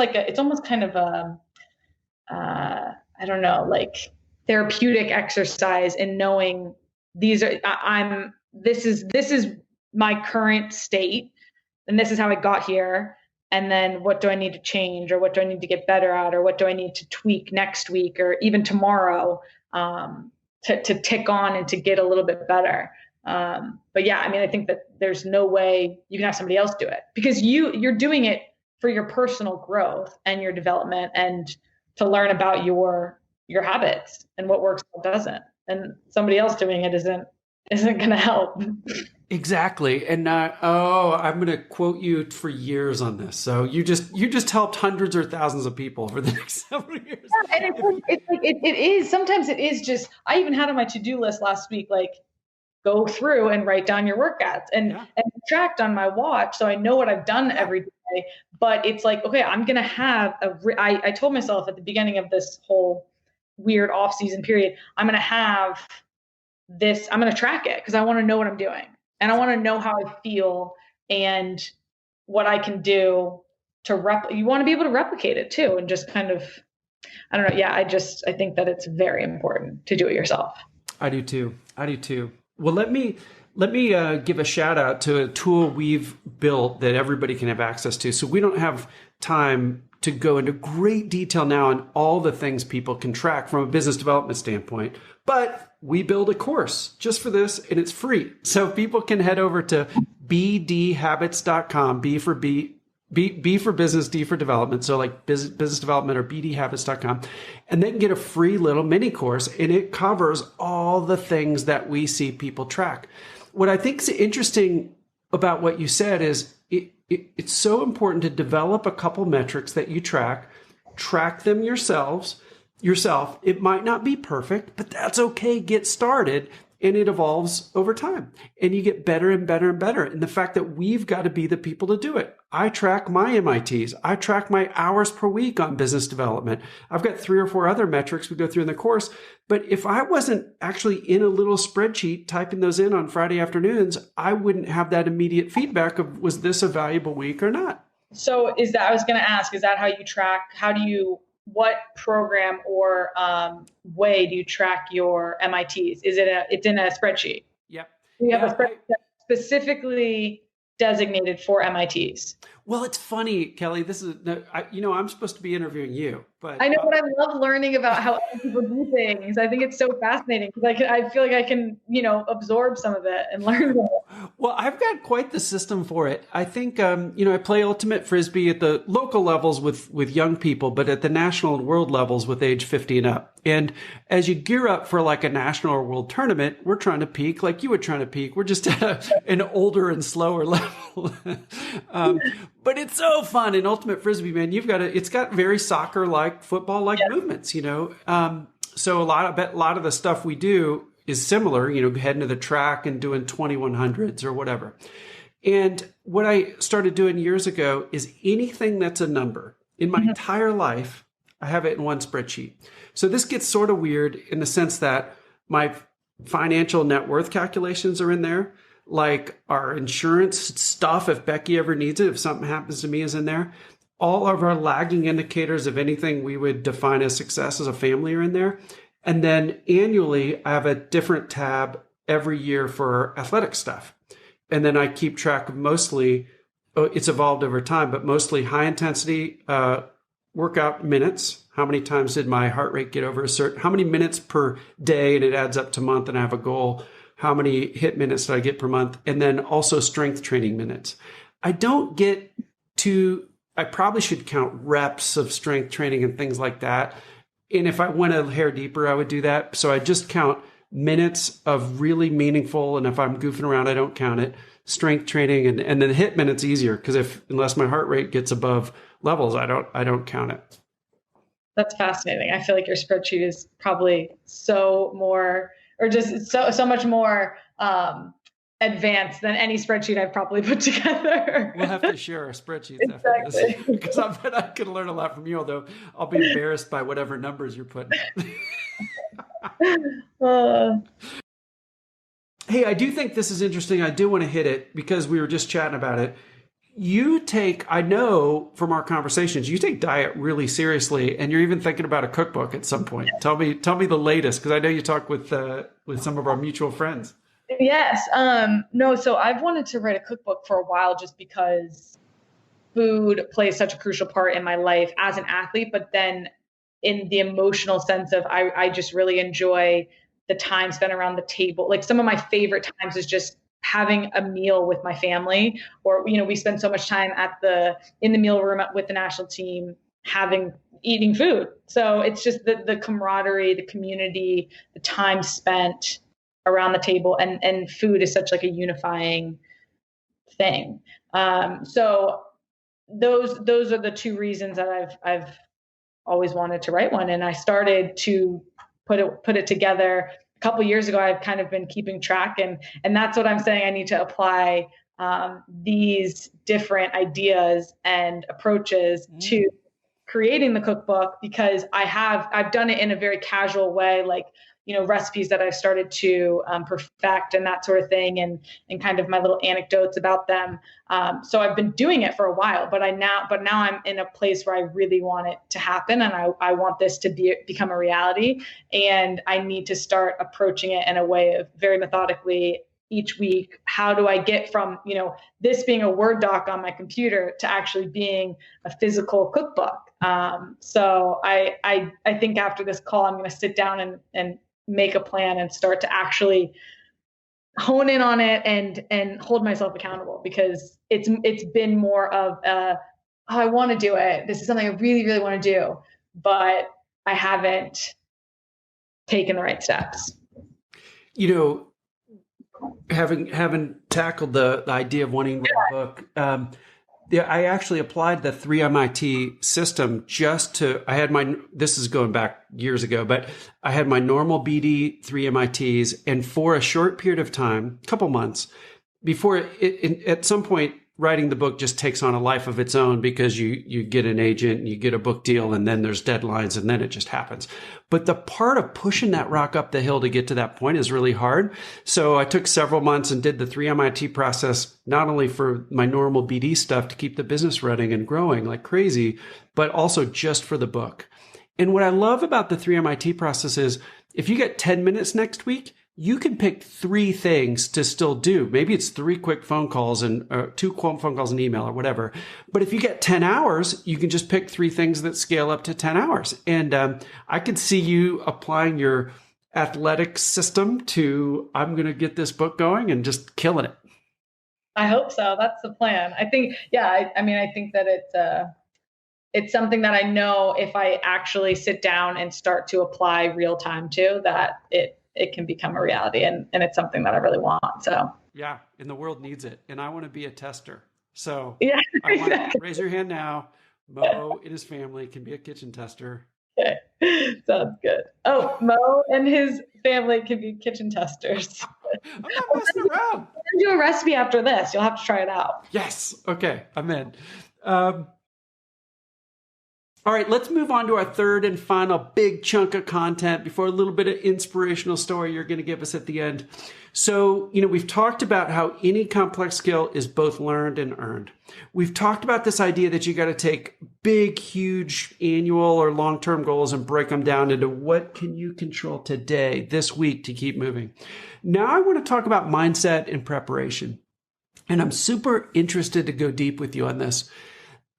kind of I don't know, like therapeutic exercise in knowing this is my current state, and this is how I got here. And then what do I need to change, or what do I need to get better at, or what do I need to tweak next week or even tomorrow, to tick on and to get a little bit better. But yeah, I mean, I think that there's no way you can have somebody else do it, because you're doing it for your personal growth and your development, and to learn about your habits and what works and what doesn't. And somebody else doing it isn't going to help. Exactly. And I'm going to quote you for years on this. So you just helped hundreds or thousands of people for the next several years. Yeah, and it is, sometimes it is just, I even had on my to-do list last week, like, go through and write down your workouts and tracked on my watch, so I know what I've done every day. But it's like, okay, I'm going to have I told myself at the beginning of this whole weird off-season period, I'm going to have this, I'm going to track it, because I want to know what I'm doing. And I want to know how I feel and what I can do to you want to be able to replicate it too. And just kind of, I don't know. Yeah. I think that it's very important to do it yourself. I do too. Well, let me give a shout out to a tool we've built that everybody can have access to. So we don't have time to go into great detail now on all the things people can track from a business development standpoint, but we build a course just for this, and it's free. So people can head over to bdhabits.com, B for business, D for development. So like business development, or bdhabits.com. And they can get a free little mini course, and it covers all the things that we see people track. What I think is interesting about what you said is it's so important to develop a couple metrics that you track them yourself. It might not be perfect, but that's okay. Get started, and it evolves over time, and you get better and better and better. And the fact that we've got to be the people to do it. I track my MITs. I track my hours per week on business development. I've got 3 or 4 other metrics we go through in the course. But if I wasn't actually in a little spreadsheet typing those in on Friday afternoons, I wouldn't have that immediate feedback of, was this a valuable week or not? So I was going to ask, is that how you track? What program or way do you track your MITs? It's in a spreadsheet? Yep. We have a spreadsheet specifically designated for MITs. Well, it's funny, Kelley. This is, I'm supposed to be interviewing you, but I know, but I love learning about how other people do things. I think it's so fascinating, because I feel like I can, absorb some of it and learn from it. Well, I've got quite the system for it. I think, I play ultimate frisbee at the local levels with young people, but at the national and world levels with age 50 and up. And as you gear up for like a national or world tournament, we're trying to peak like you were trying to peak. We're just at an older and slower level. But it's so fun in ultimate frisbee, man. It's got very soccer-like, football-like movements, So a lot of the stuff we do is similar, heading to the track and doing 2100s or whatever. And what I started doing years ago is anything that's a number in my entire life, I have it in one spreadsheet. So this gets sort of weird in the sense that my financial net worth calculations are in there. Like our insurance stuff, if Becky ever needs it, if something happens to me, is in there. All of our lagging indicators of anything we would define as success as a family are in there. And then annually, I have a different tab every year for athletic stuff. And then I keep track of mostly it's evolved over time, but mostly high intensity workout minutes. How many times did my heart rate get over a certain, how many minutes per day? And it adds up to month and I have a goal. How many hit minutes did I get per month? And then also strength training minutes. I don't get to, I probably should count reps of strength training and things like that. And if I went a hair deeper, I would do that. So I just count minutes of really meaningful. And if I'm goofing around, I don't count it. Strength training and then hit minutes easier. Because unless my heart rate gets above levels, I don't count it. That's fascinating. I feel like your spreadsheet is probably so more, or just so much more advanced than any spreadsheet I've probably put together. We'll have to share our spreadsheets exactly. after this, because I bet I could learn a lot from you, although I'll be embarrassed by whatever numbers you're putting. Hey, I do think this is interesting. I do want to hit it because we were just chatting about it. I know from our conversations, you take diet really seriously, and you're even thinking about a cookbook at some point. Tell me the latest, because I know you talk with some of our mutual friends. Yes. No, so I've wanted to write a cookbook for a while just because food plays such a crucial part in my life as an athlete, but then in the emotional sense of I just really enjoy the time spent around the table. Like some of my favorite times is just having a meal with my family, or, we spend so much time in the meal room with the national team, eating food. So it's just the camaraderie, the community, the time spent around the table, and food is such like a unifying thing. So those are the two reasons that I've always wanted to write one. And I started to put it together a couple of years ago. I've kind of been keeping track, and that's what I'm saying. I need to apply these different ideas and approaches to creating the cookbook, because I've done it in a very casual way, like, recipes that I've started to perfect and that sort of thing, and kind of my little anecdotes about them. So I've been doing it for a while, but now I'm in a place where I really want it to happen, and I want this to become a reality, and I need to start approaching it in a way of very methodically each week. How do I get from, this being a Word doc on my computer to actually being a physical cookbook? So I think after this call, I'm going to sit down and make a plan and start to actually hone in on it and hold myself accountable, because it's been more of I want to do it. This is something I really, really want to do, but I haven't taken the right steps. Having tackled the idea of wanting to write a book, I actually applied the 3 MIT system this is going back years ago, but I had my normal BD 3 MITs, and for a short period of time, a couple months, before at some point, writing the book just takes on a life of its own, because you get an agent and you get a book deal, and then there's deadlines, and then it just happens. But the part of pushing that rock up the hill to get to that point is really hard. So I took several months and did the 3 MIT process, not only for my normal BD stuff to keep the business running and growing like crazy, but also just for the book. And what I love about the 3 MIT process is if you get 10 minutes next week, you can pick 3 things to still do. Maybe it's 3 quick phone calls and 2 phone calls and email or whatever. But if you get 10 hours, you can just pick 3 things that scale up to 10 hours. And I could see you applying your athletic system to, I'm going to get this book going and just killing it. I hope so. That's the plan. I think, I think that it's something that I know if I actually sit down and start to apply real time to, that it can become a reality, and it's something that I really want. So yeah, and the world needs it, and I want to be a tester. So yeah, I want to raise your hand now. Mo and his family can be a kitchen tester. Okay, sounds good. Oh, Mo and his family can be kitchen testers. I'm not messing around. I'm gonna do a recipe after this. You'll have to try it out. Yes. Okay, I'm in. All right, let's move on to our third and final big chunk of content before a little bit of inspirational story you're going to give us at the end. So, we've talked about how any complex skill is both learned and earned. We've talked about this idea that you got to take big, huge annual or long-term goals and break them down into what can you control today, this week, to keep moving. Now I want to talk about mindset and preparation. And I'm super interested to go deep with you on this.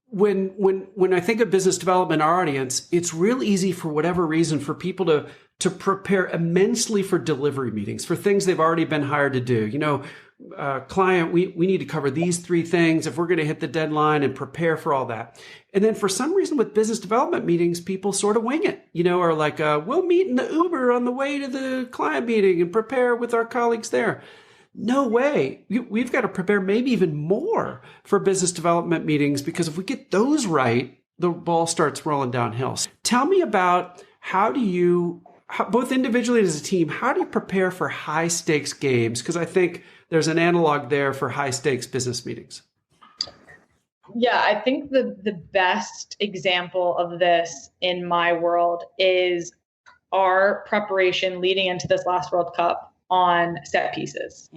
When I think of business development, our audience, it's real easy for whatever reason for people to prepare immensely for delivery meetings, for things they've already been hired to do. Client, we need to cover these 3 things if we're going to hit the deadline, and prepare for all that. And then for some reason with business development meetings, people sort of wing it, or like, we'll meet in the Uber on the way to the client meeting and prepare with our colleagues there. No way. We've got to prepare maybe even more for business development meetings, because if we get those right, the ball starts rolling downhill. Tell me about both individually and as a team, how do you prepare for high stakes games? Because I think there's an analog there for high stakes business meetings. Yeah, I think the best example of this in my world is our preparation leading into this last World Cup on set pieces.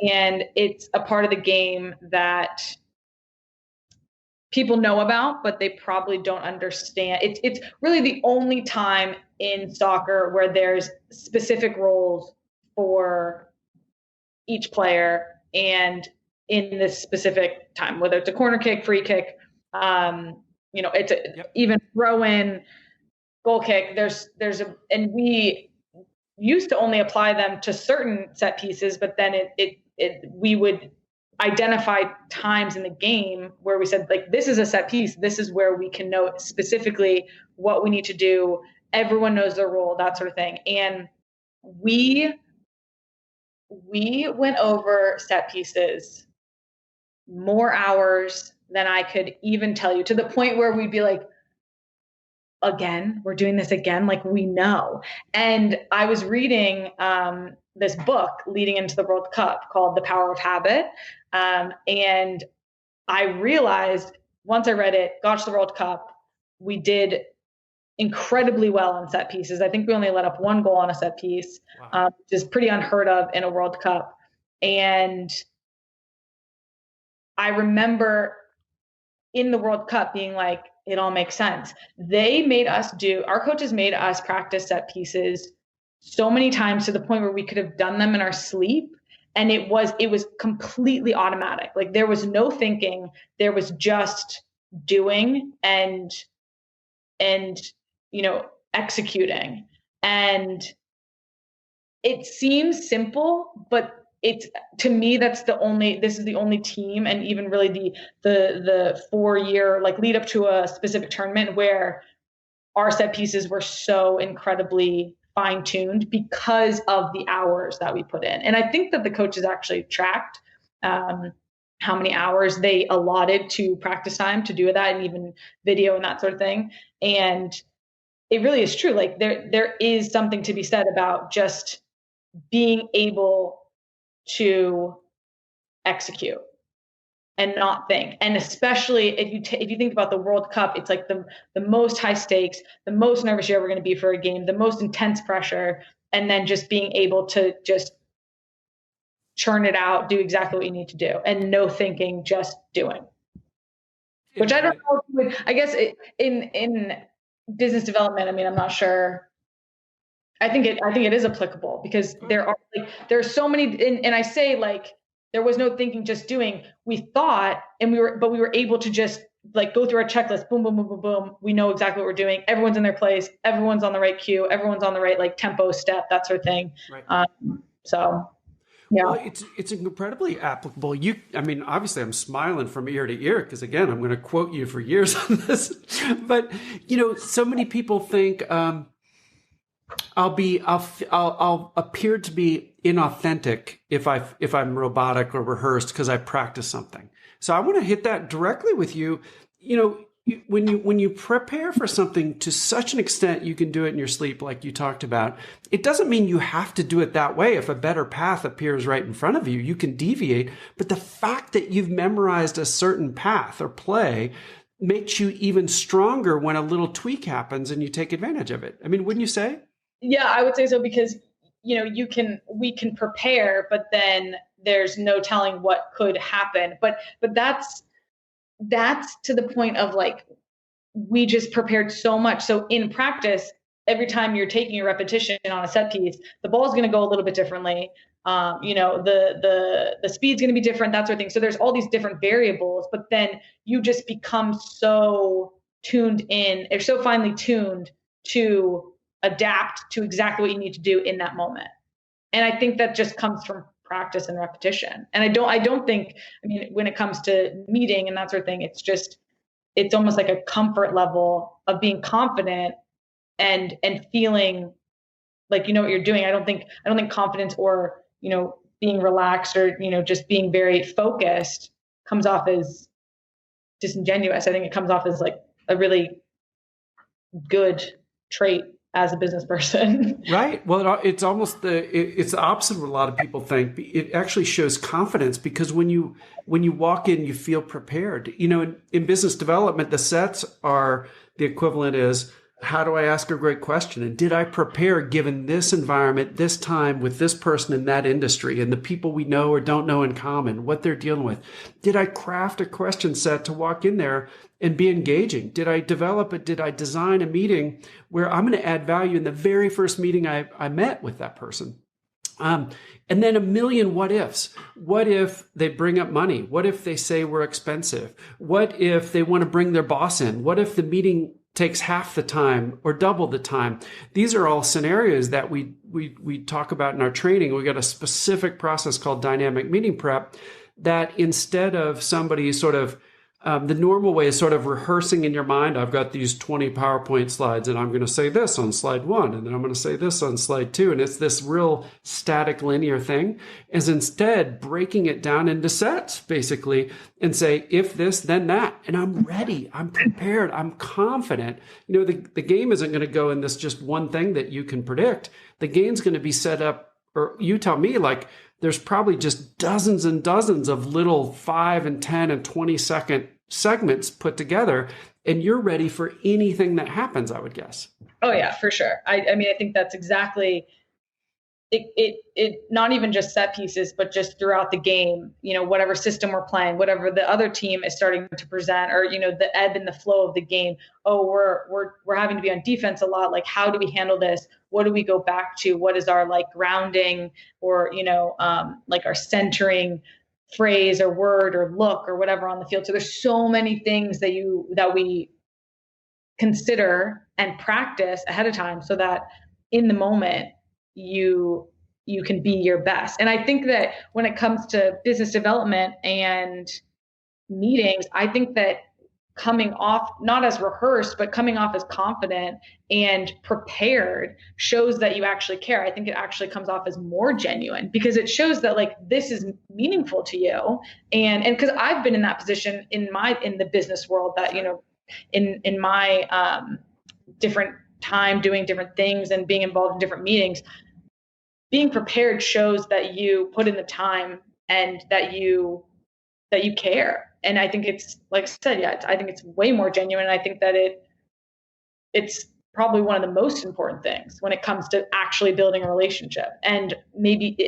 And it's a part of the game that people know about, but they probably don't understand. It's really the only time in soccer where there's specific roles for each player, and in this specific time, whether it's a corner kick, free kick, it's even throw in, goal kick. And we used to only apply them to certain set pieces, but then we would identify times in the game where we said, like, this is a set piece. This is where we can know specifically what we need to do. Everyone knows their role, that sort of thing. And we went over set pieces more hours than I could even tell you, to the point where we'd be like, again, we're doing this again, like, we know. And I was reading this book leading into the World Cup called The Power of Habit. And I realized once I read it, got to the World Cup, we did incredibly well on set pieces. I think we only let up 1 goal on a set piece, which is pretty unheard of in a World Cup. And I remember in the World Cup being like, it all makes sense. Our coaches made us practice set pieces so many times to the point where we could have done them in our sleep. And it was completely automatic. Like, there was no thinking, there was just doing and executing. And it seems simple, but to me, this is the only team, and even really the 4-year lead up to a specific tournament where our set pieces were so incredibly fine-tuned because of the hours that we put in. And I think that the coaches actually tracked how many hours they allotted to practice time to do that, and even video and that sort of thing. And it really is true. Like, there is something to be said about just being able to execute and not think. And especially if you think about the World Cup, it's like the most high stakes, the most nervous you're ever going to be for a game, the most intense pressure, and then just being able to just churn it out, do exactly what you need to do, and no thinking, just doing. Which I don't know. I guess in business development, I mean, I'm not sure. I think it is applicable, because there are so many, and I say, like, there was no thinking, just doing. We thought, and we were able to just go through our checklist, boom, boom, boom, boom, boom. We know exactly what we're doing. Everyone's in their place. Everyone's on the right cue. Everyone's on the right tempo, step, that sort of thing. Right. Yeah. Well, it's incredibly applicable. I mean, obviously I'm smiling from ear to ear, because again, I'm going to quote you for years on this, but so many people think, I'll appear to be inauthentic if I'm robotic or rehearsed because I practice something. So I want to hit that directly with you. When you prepare for something to such an extent you can do it in your sleep, like you talked about, it doesn't mean you have to do it that way. If a better path appears right in front of you, you can deviate. But the fact that you've memorized a certain path or play makes you even stronger when a little tweak happens and you take advantage of it. I mean, wouldn't you say? Yeah, I would say so, because we can prepare, but then there's no telling what could happen. But that's to the point of, like, we just prepared so much. So in practice, every time you're taking a repetition on a set piece, the ball is going to go a little bit differently. The speed's going to be different, that sort of thing. So there's all these different variables, but then you just become so tuned in, or so finely tuned to adapt to exactly what you need to do in that moment. And I think that just comes from practice and repetition. And I don't think, I mean, when it comes to meeting and that sort of thing, it's almost like a comfort level of being confident and feeling like you know what you're doing. I don't think confidence or, being relaxed or, just being very focused comes off as disingenuous. I think it comes off as like a really good trait as a business person. Right. Well, it's almost it's the opposite of what a lot of people think. It actually shows confidence because when you walk in, you feel prepared. In business development, the sets are the equivalent is, how do I ask a great question? And did I prepare given this environment, this time with this person in that industry and the people we know or don't know in common, what they're dealing with? Did I craft a question set to walk in there and be engaging? Did I develop it? Did I design a meeting where I'm going to add value in the very first meeting I met with that person? And then a million what ifs. What if they bring up money? What if they say we're expensive? What if they want to bring their boss in? What if the meeting takes half the time or double the time? These are all scenarios that we talk about in our training. We got a specific process called dynamic meeting prep that instead of somebody sort of the normal way is sort of rehearsing in your mind. I've got these 20 PowerPoint slides and I'm going to say this on slide 1 and then I'm going to say this on slide 2. And it's this real static linear thing, is instead breaking it down into sets basically and say, if this, then that. And I'm ready. I'm prepared. I'm confident. The game isn't going to go in this just one thing that you can predict. The game's going to be set up, or you tell me, like there's probably just dozens and dozens of little 5 and 10 and 20-second segments put together, and you're ready for anything that happens, I would guess. Oh yeah, for sure. I mean, I think that's exactly it, not even just set pieces, but just throughout the game, whatever system we're playing, whatever the other team is starting to present, or, the ebb and the flow of the game. Oh, we're having to be on defense a lot. Like, how do we handle this? What do we go back to? What is our like grounding or, like our centering phrase or word or look or whatever on the field? So there's so many things that we consider and practice ahead of time so that in the moment you can be your best. And I think that when it comes to business development and meetings, I think that coming off not as rehearsed, but coming off as confident and prepared shows that you actually care. I think it actually comes off as more genuine because it shows that like this is meaningful to you. And because I've been in that position in the business world that, in my different time doing different things and being involved in different meetings, being prepared shows that you put in the time and that you care. And I think it's, like I said, I think it's way more genuine. I think that it's probably one of the most important things when it comes to actually building a relationship, and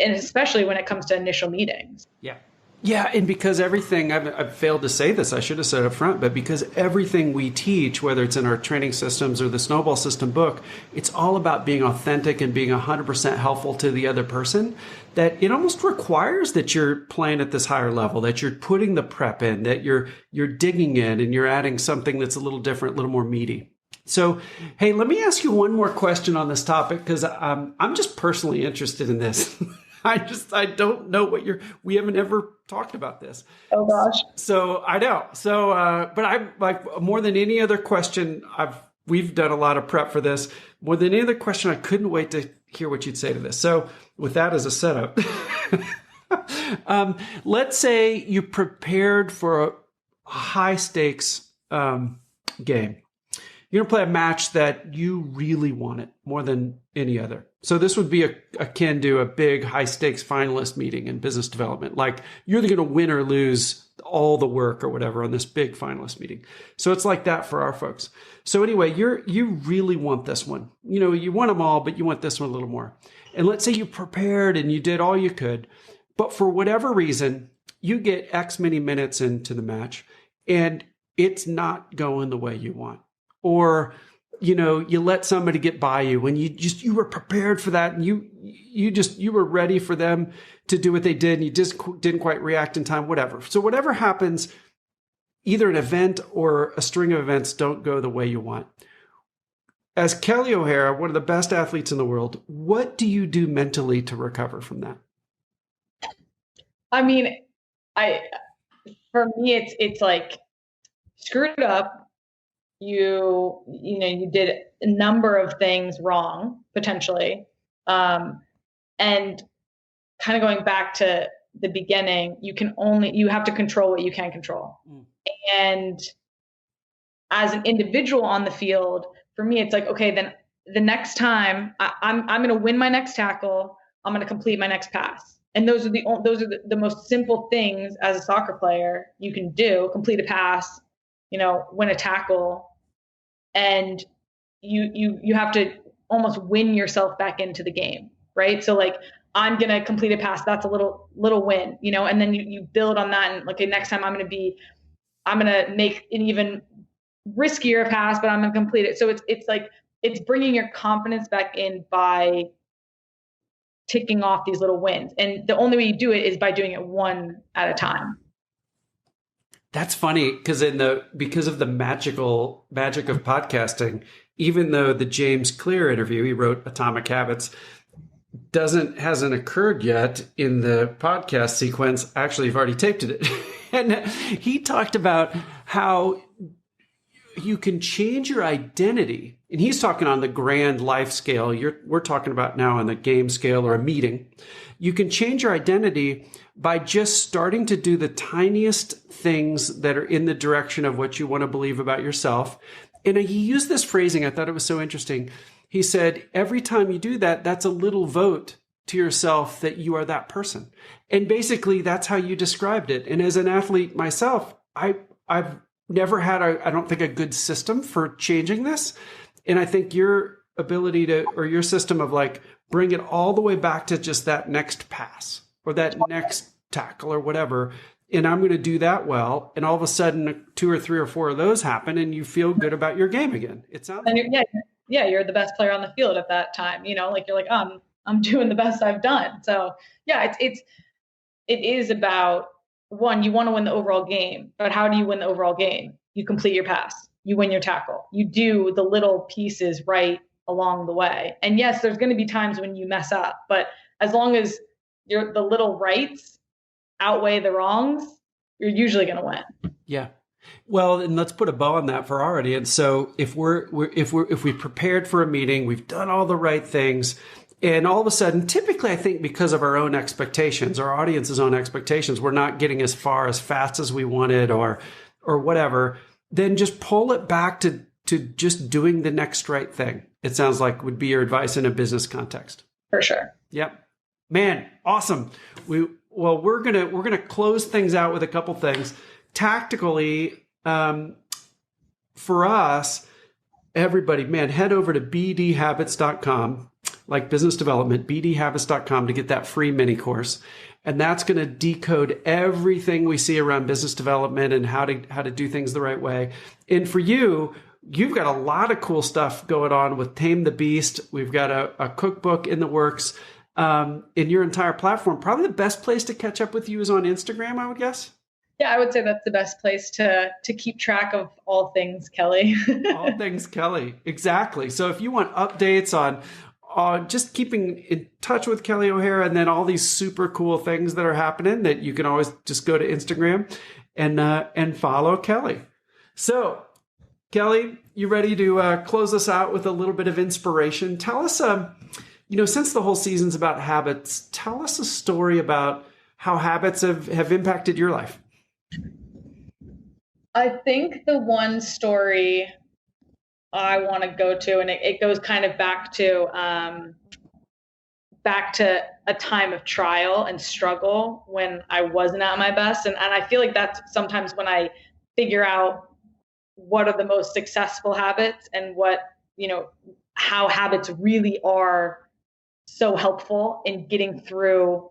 especially when it comes to initial meetings. Yeah. Yeah. And because everything, I've failed to say this, I should have said up front, but because everything we teach, whether it's in our training systems or the Snowball System book, it's all about being authentic and being 100% helpful to the other person, that it almost requires that you're playing at this higher level, that you're putting the prep in, that you're digging in and you're adding something that's a little different, a little more meaty. So, hey, let me ask you one more question on this topic, because I'm just personally interested in this. I don't know we haven't ever talked about this. Oh gosh. So I know. So, but I'm like, more than any other question, we've done a lot of prep for this. More than any other question, I couldn't wait to hear what you'd say to this. So with that as a setup, let's say you prepared for a high stakes game. You're going to play a match that you really wanted more than any other. So this would be akin to a big high stakes finalist meeting in business development. Like, you're either going to win or lose all the work or whatever on this big finalist meeting. So it's like that for our folks. So anyway, you really want this one. You want them all, but you want this one a little more. And let's say you prepared and you did all you could, but for whatever reason, you get X many minutes into the match and it's not going the way you want. Or you let somebody get by you when you were prepared for that, and you were ready for them to do what they did, and you just didn't quite react in time, whatever. So whatever happens, either an event or a string of events don't go the way you want. As Kelley O'Hara, one of the best athletes in the world, what do you do mentally to recover from that? I mean, for me, it's like screwed up. You did a number of things wrong, potentially. And kind of going back to the beginning, you have to control what you can control. And as an individual on the field, for me, it's like, okay, then the next time I'm going to win my next tackle. I'm going to complete my next pass. And those are the most simple things as a soccer player you can do: complete a pass, win a tackle, and you have to almost win yourself back into the game, right? So like, I'm gonna complete a pass. That's a little win, and then you build on that, and okay, next time I'm gonna make an even riskier pass, but I'm gonna complete it. So it's like it's bringing your confidence back in by ticking off these little wins, and the only way you do it is by doing it one at a time. That's funny because of the magic of podcasting, even though the James Clear interview, he wrote Atomic Habits, hasn't occurred yet in the podcast sequence. Actually, you've already taped it. And he talked about how you can change your identity. And he's talking on the grand life scale. We're talking about now on the game scale or a meeting. You can change your identity by just starting to do the tiniest things that are in the direction of what you want to believe about yourself. And he used this phrasing. I thought it was so interesting. He said, every time you do that, that's a little vote to yourself that you are that person. And basically, that's how you described it. And as an athlete myself, I've never had, I don't think, a good system for changing this. And I think your ability or your system of like, bring it all the way back to just that next pass or that next tackle or whatever. And I'm going to do that well. And all of a sudden, 2 or 3 or 4 of those happen and you feel good about your game again. It sounds you're the best player on the field at that time. Like you're like, I'm doing the best I've done. So yeah, it is about, one, you want to win the overall game, but how do you win the overall game? You complete your pass, you win your tackle, you do the little pieces right along the way. And yes, there's going to be times when you mess up, but as long as the little rights outweigh the wrongs, you're usually going to win. Yeah. Well, and let's put a bow on that for our audience. So if we prepared for a meeting, we've done all the right things, and all of a sudden, typically, I think because of our own expectations, our audience's own expectations, we're not getting as far as fast as we wanted or whatever, then just pull it back to just doing the next right thing. It sounds like would be your advice in a business context. For sure. Yep. Man, awesome. We're gonna close things out with a couple things. Tactically, for us, everybody, man, head over to bdhabits.com, like business development, bdhabits.com to get that free mini course. And that's going to decode everything we see around business development and how to do things the right way. And for you've got a lot of cool stuff going on with Tame the Beast. We've got a cookbook in the works. In your entire platform, probably the best place to catch up with you is on Instagram, I would guess. Yeah, I would say that's the best place to keep track of all things Kelley. All things Kelley, exactly. So if you want updates on just keeping in touch with Kelley O'Hara and then all these super cool things that are happening, that you can always just go to Instagram and follow Kelley. So Kelley, you ready to close us out with a little bit of inspiration? Tell us, since the whole season's about habits, tell us a story about how habits have impacted your life. I think the one story I want to go to, and it goes kind of back to a time of trial and struggle when I wasn't at my best. And I feel like that's sometimes when I figure out what are the most successful habits and how habits really are so helpful in getting through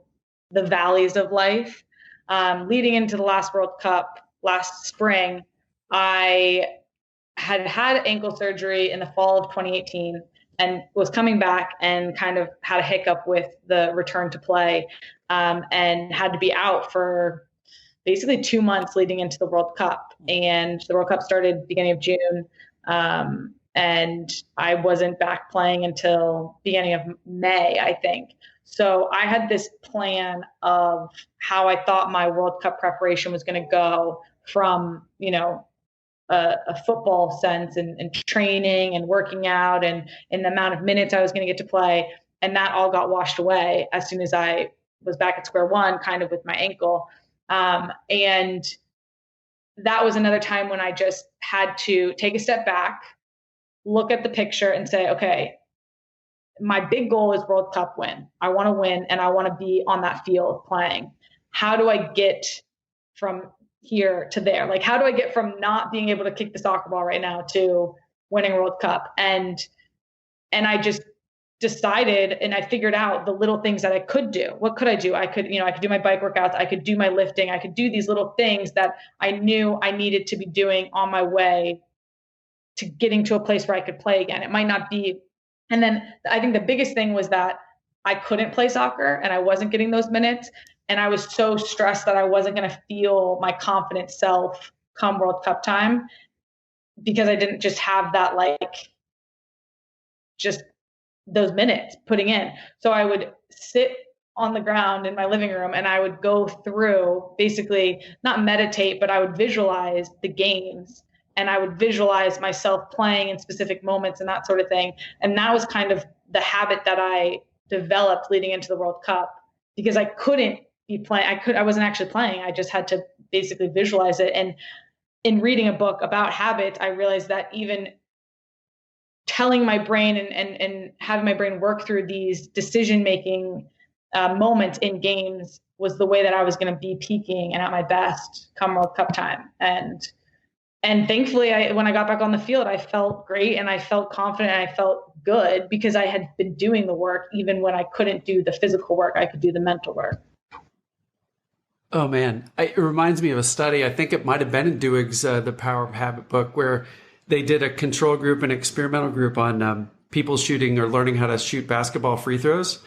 the valleys of life. Leading into the last World Cup last spring, I had ankle surgery in the fall of 2018 and was coming back and kind of had a hiccup with the return to play, and had to be out for basically 2 months leading into the World Cup. And the World Cup started beginning of June. And I wasn't back playing until beginning of May, I think. So I had this plan of how I thought my World Cup preparation was going to go from, a football sense and training and working out and the amount of minutes I was going to get to play. And that all got washed away as soon as I was back at square one, kind of with my ankle. And that was another time when I just had to take a step back, look at the picture and say, okay, my big goal is World Cup win. I want to win and I want to be on that field playing. How do I get from here to there? Like, how do I get from not being able to kick the soccer ball right now to winning a World Cup? And I just decided and I figured out the little things that I could do. What could I do? I could do my bike workouts. I could do my lifting. I could do these little things that I knew I needed to be doing on my way to getting to a place where I could play again. It might not be. And then I think the biggest thing was that I couldn't play soccer and I wasn't getting those minutes. And I was so stressed that I wasn't going to feel my confident self come World Cup time because I didn't just have that, just those minutes putting in. So I would sit on the ground in my living room and I would go through, basically not meditate, but I would visualize the games and I would visualize myself playing in specific moments and that sort of thing. And that was kind of the habit that I developed leading into the World Cup because I couldn't be playing. I wasn't actually playing. I just had to basically visualize it. And in reading a book about habits, I realized that even telling my brain and having my brain work through these decision-making moments in games was the way that I was going to be peaking and at my best come World Cup time. And thankfully, when I got back on the field, I felt great and I felt confident and I felt good because I had been doing the work. Even when I couldn't do the physical work, I could do the mental work. Oh, man. It reminds me of a study. I think it might have been in Duigg's The Power of Habit book, where they did a control group and experimental group on people shooting or learning how to shoot basketball free throws.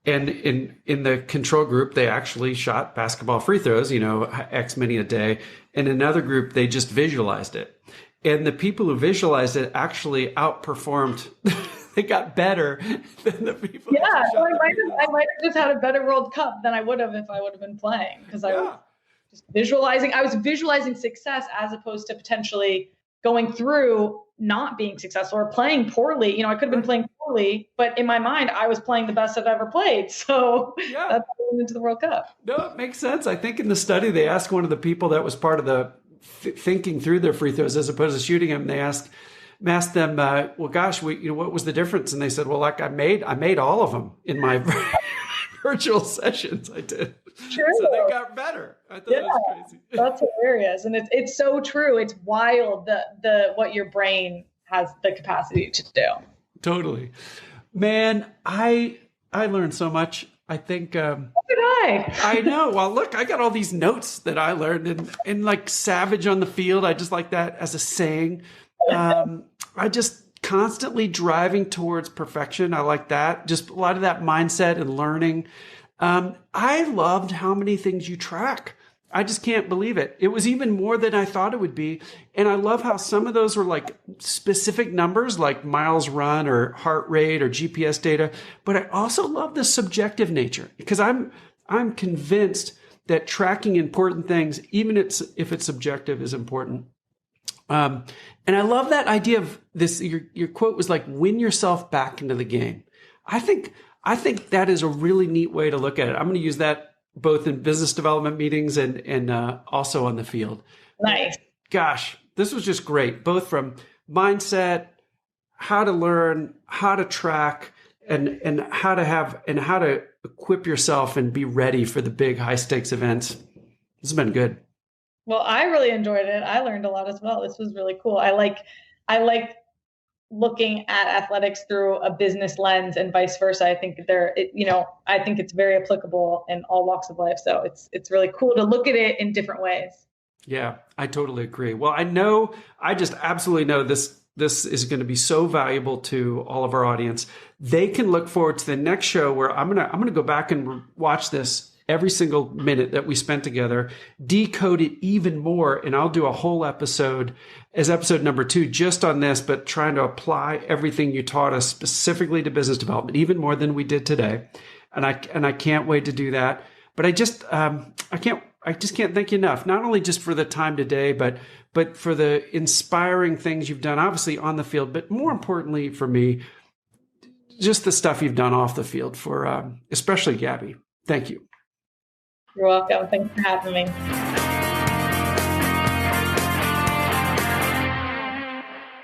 And in the control group, they actually shot basketball free throws, X many a day. In another group, they just visualized it. And the people who visualized it actually outperformed. They got better than the people. Yeah, I might have just had a better World Cup than I would have if I would have been playing because I was just visualizing. I was visualizing success as opposed to potentially going through not being successful or playing poorly. I could have been playing poorly, but in my mind, I was playing the best I've ever played. So that's how I went into the World Cup. No, it makes sense. I think in the study, they asked one of the people that was part of the thinking through their free throws as opposed to shooting them. They asked them, well, gosh, what was the difference? And they said, well, I made all of them in my virtual sessions. I did. True. So they got better. I thought that was crazy. That's hilarious. And it's so true. It's wild the what your brain has the capacity to do. Totally. Man, I learned so much. I think so did I. I know. Well, look, I got all these notes that I learned and like savage on the field. I just like that as a saying. I just constantly driving towards perfection. I like that. Just a lot of that mindset and learning. I loved how many things you track. I just can't believe it. It was even more than I thought it would be. And I love how some of those were like specific numbers like miles run or heart rate or GPS data. But I also love the subjective nature because I'm convinced that tracking important things, even if it's subjective, is important. And I love that idea of this. Your quote was like, win yourself back into the game. I think that is a really neat way to look at it. I'm going to use that both in business development meetings and also on the field. Nice. Gosh, this was just great, both from mindset, how to learn, how to track, and how to equip yourself and be ready for the big high stakes events. This has been good. Well, I really enjoyed it. I learned a lot as well. This was really cool. I like looking at athletics through a business lens and vice versa. I think I think it's very applicable in all walks of life. So it's really cool to look at it in different ways. Yeah, I totally agree. Well, I just absolutely know this is going to be so valuable to all of our audience. They can look forward to the next show where I'm gonna go back and watch this every single minute that we spent together, decode it even more, and I'll do a whole episode as episode number 2 just on this, but trying to apply everything you taught us specifically to business development, even more than we did today. And I can't wait to do that. But I just can't thank you enough, not only just for the time today, but for the inspiring things you've done, obviously on the field, but more importantly for me, just the stuff you've done off the field for especially Gabby. Thank you. You're welcome. Thanks for having me.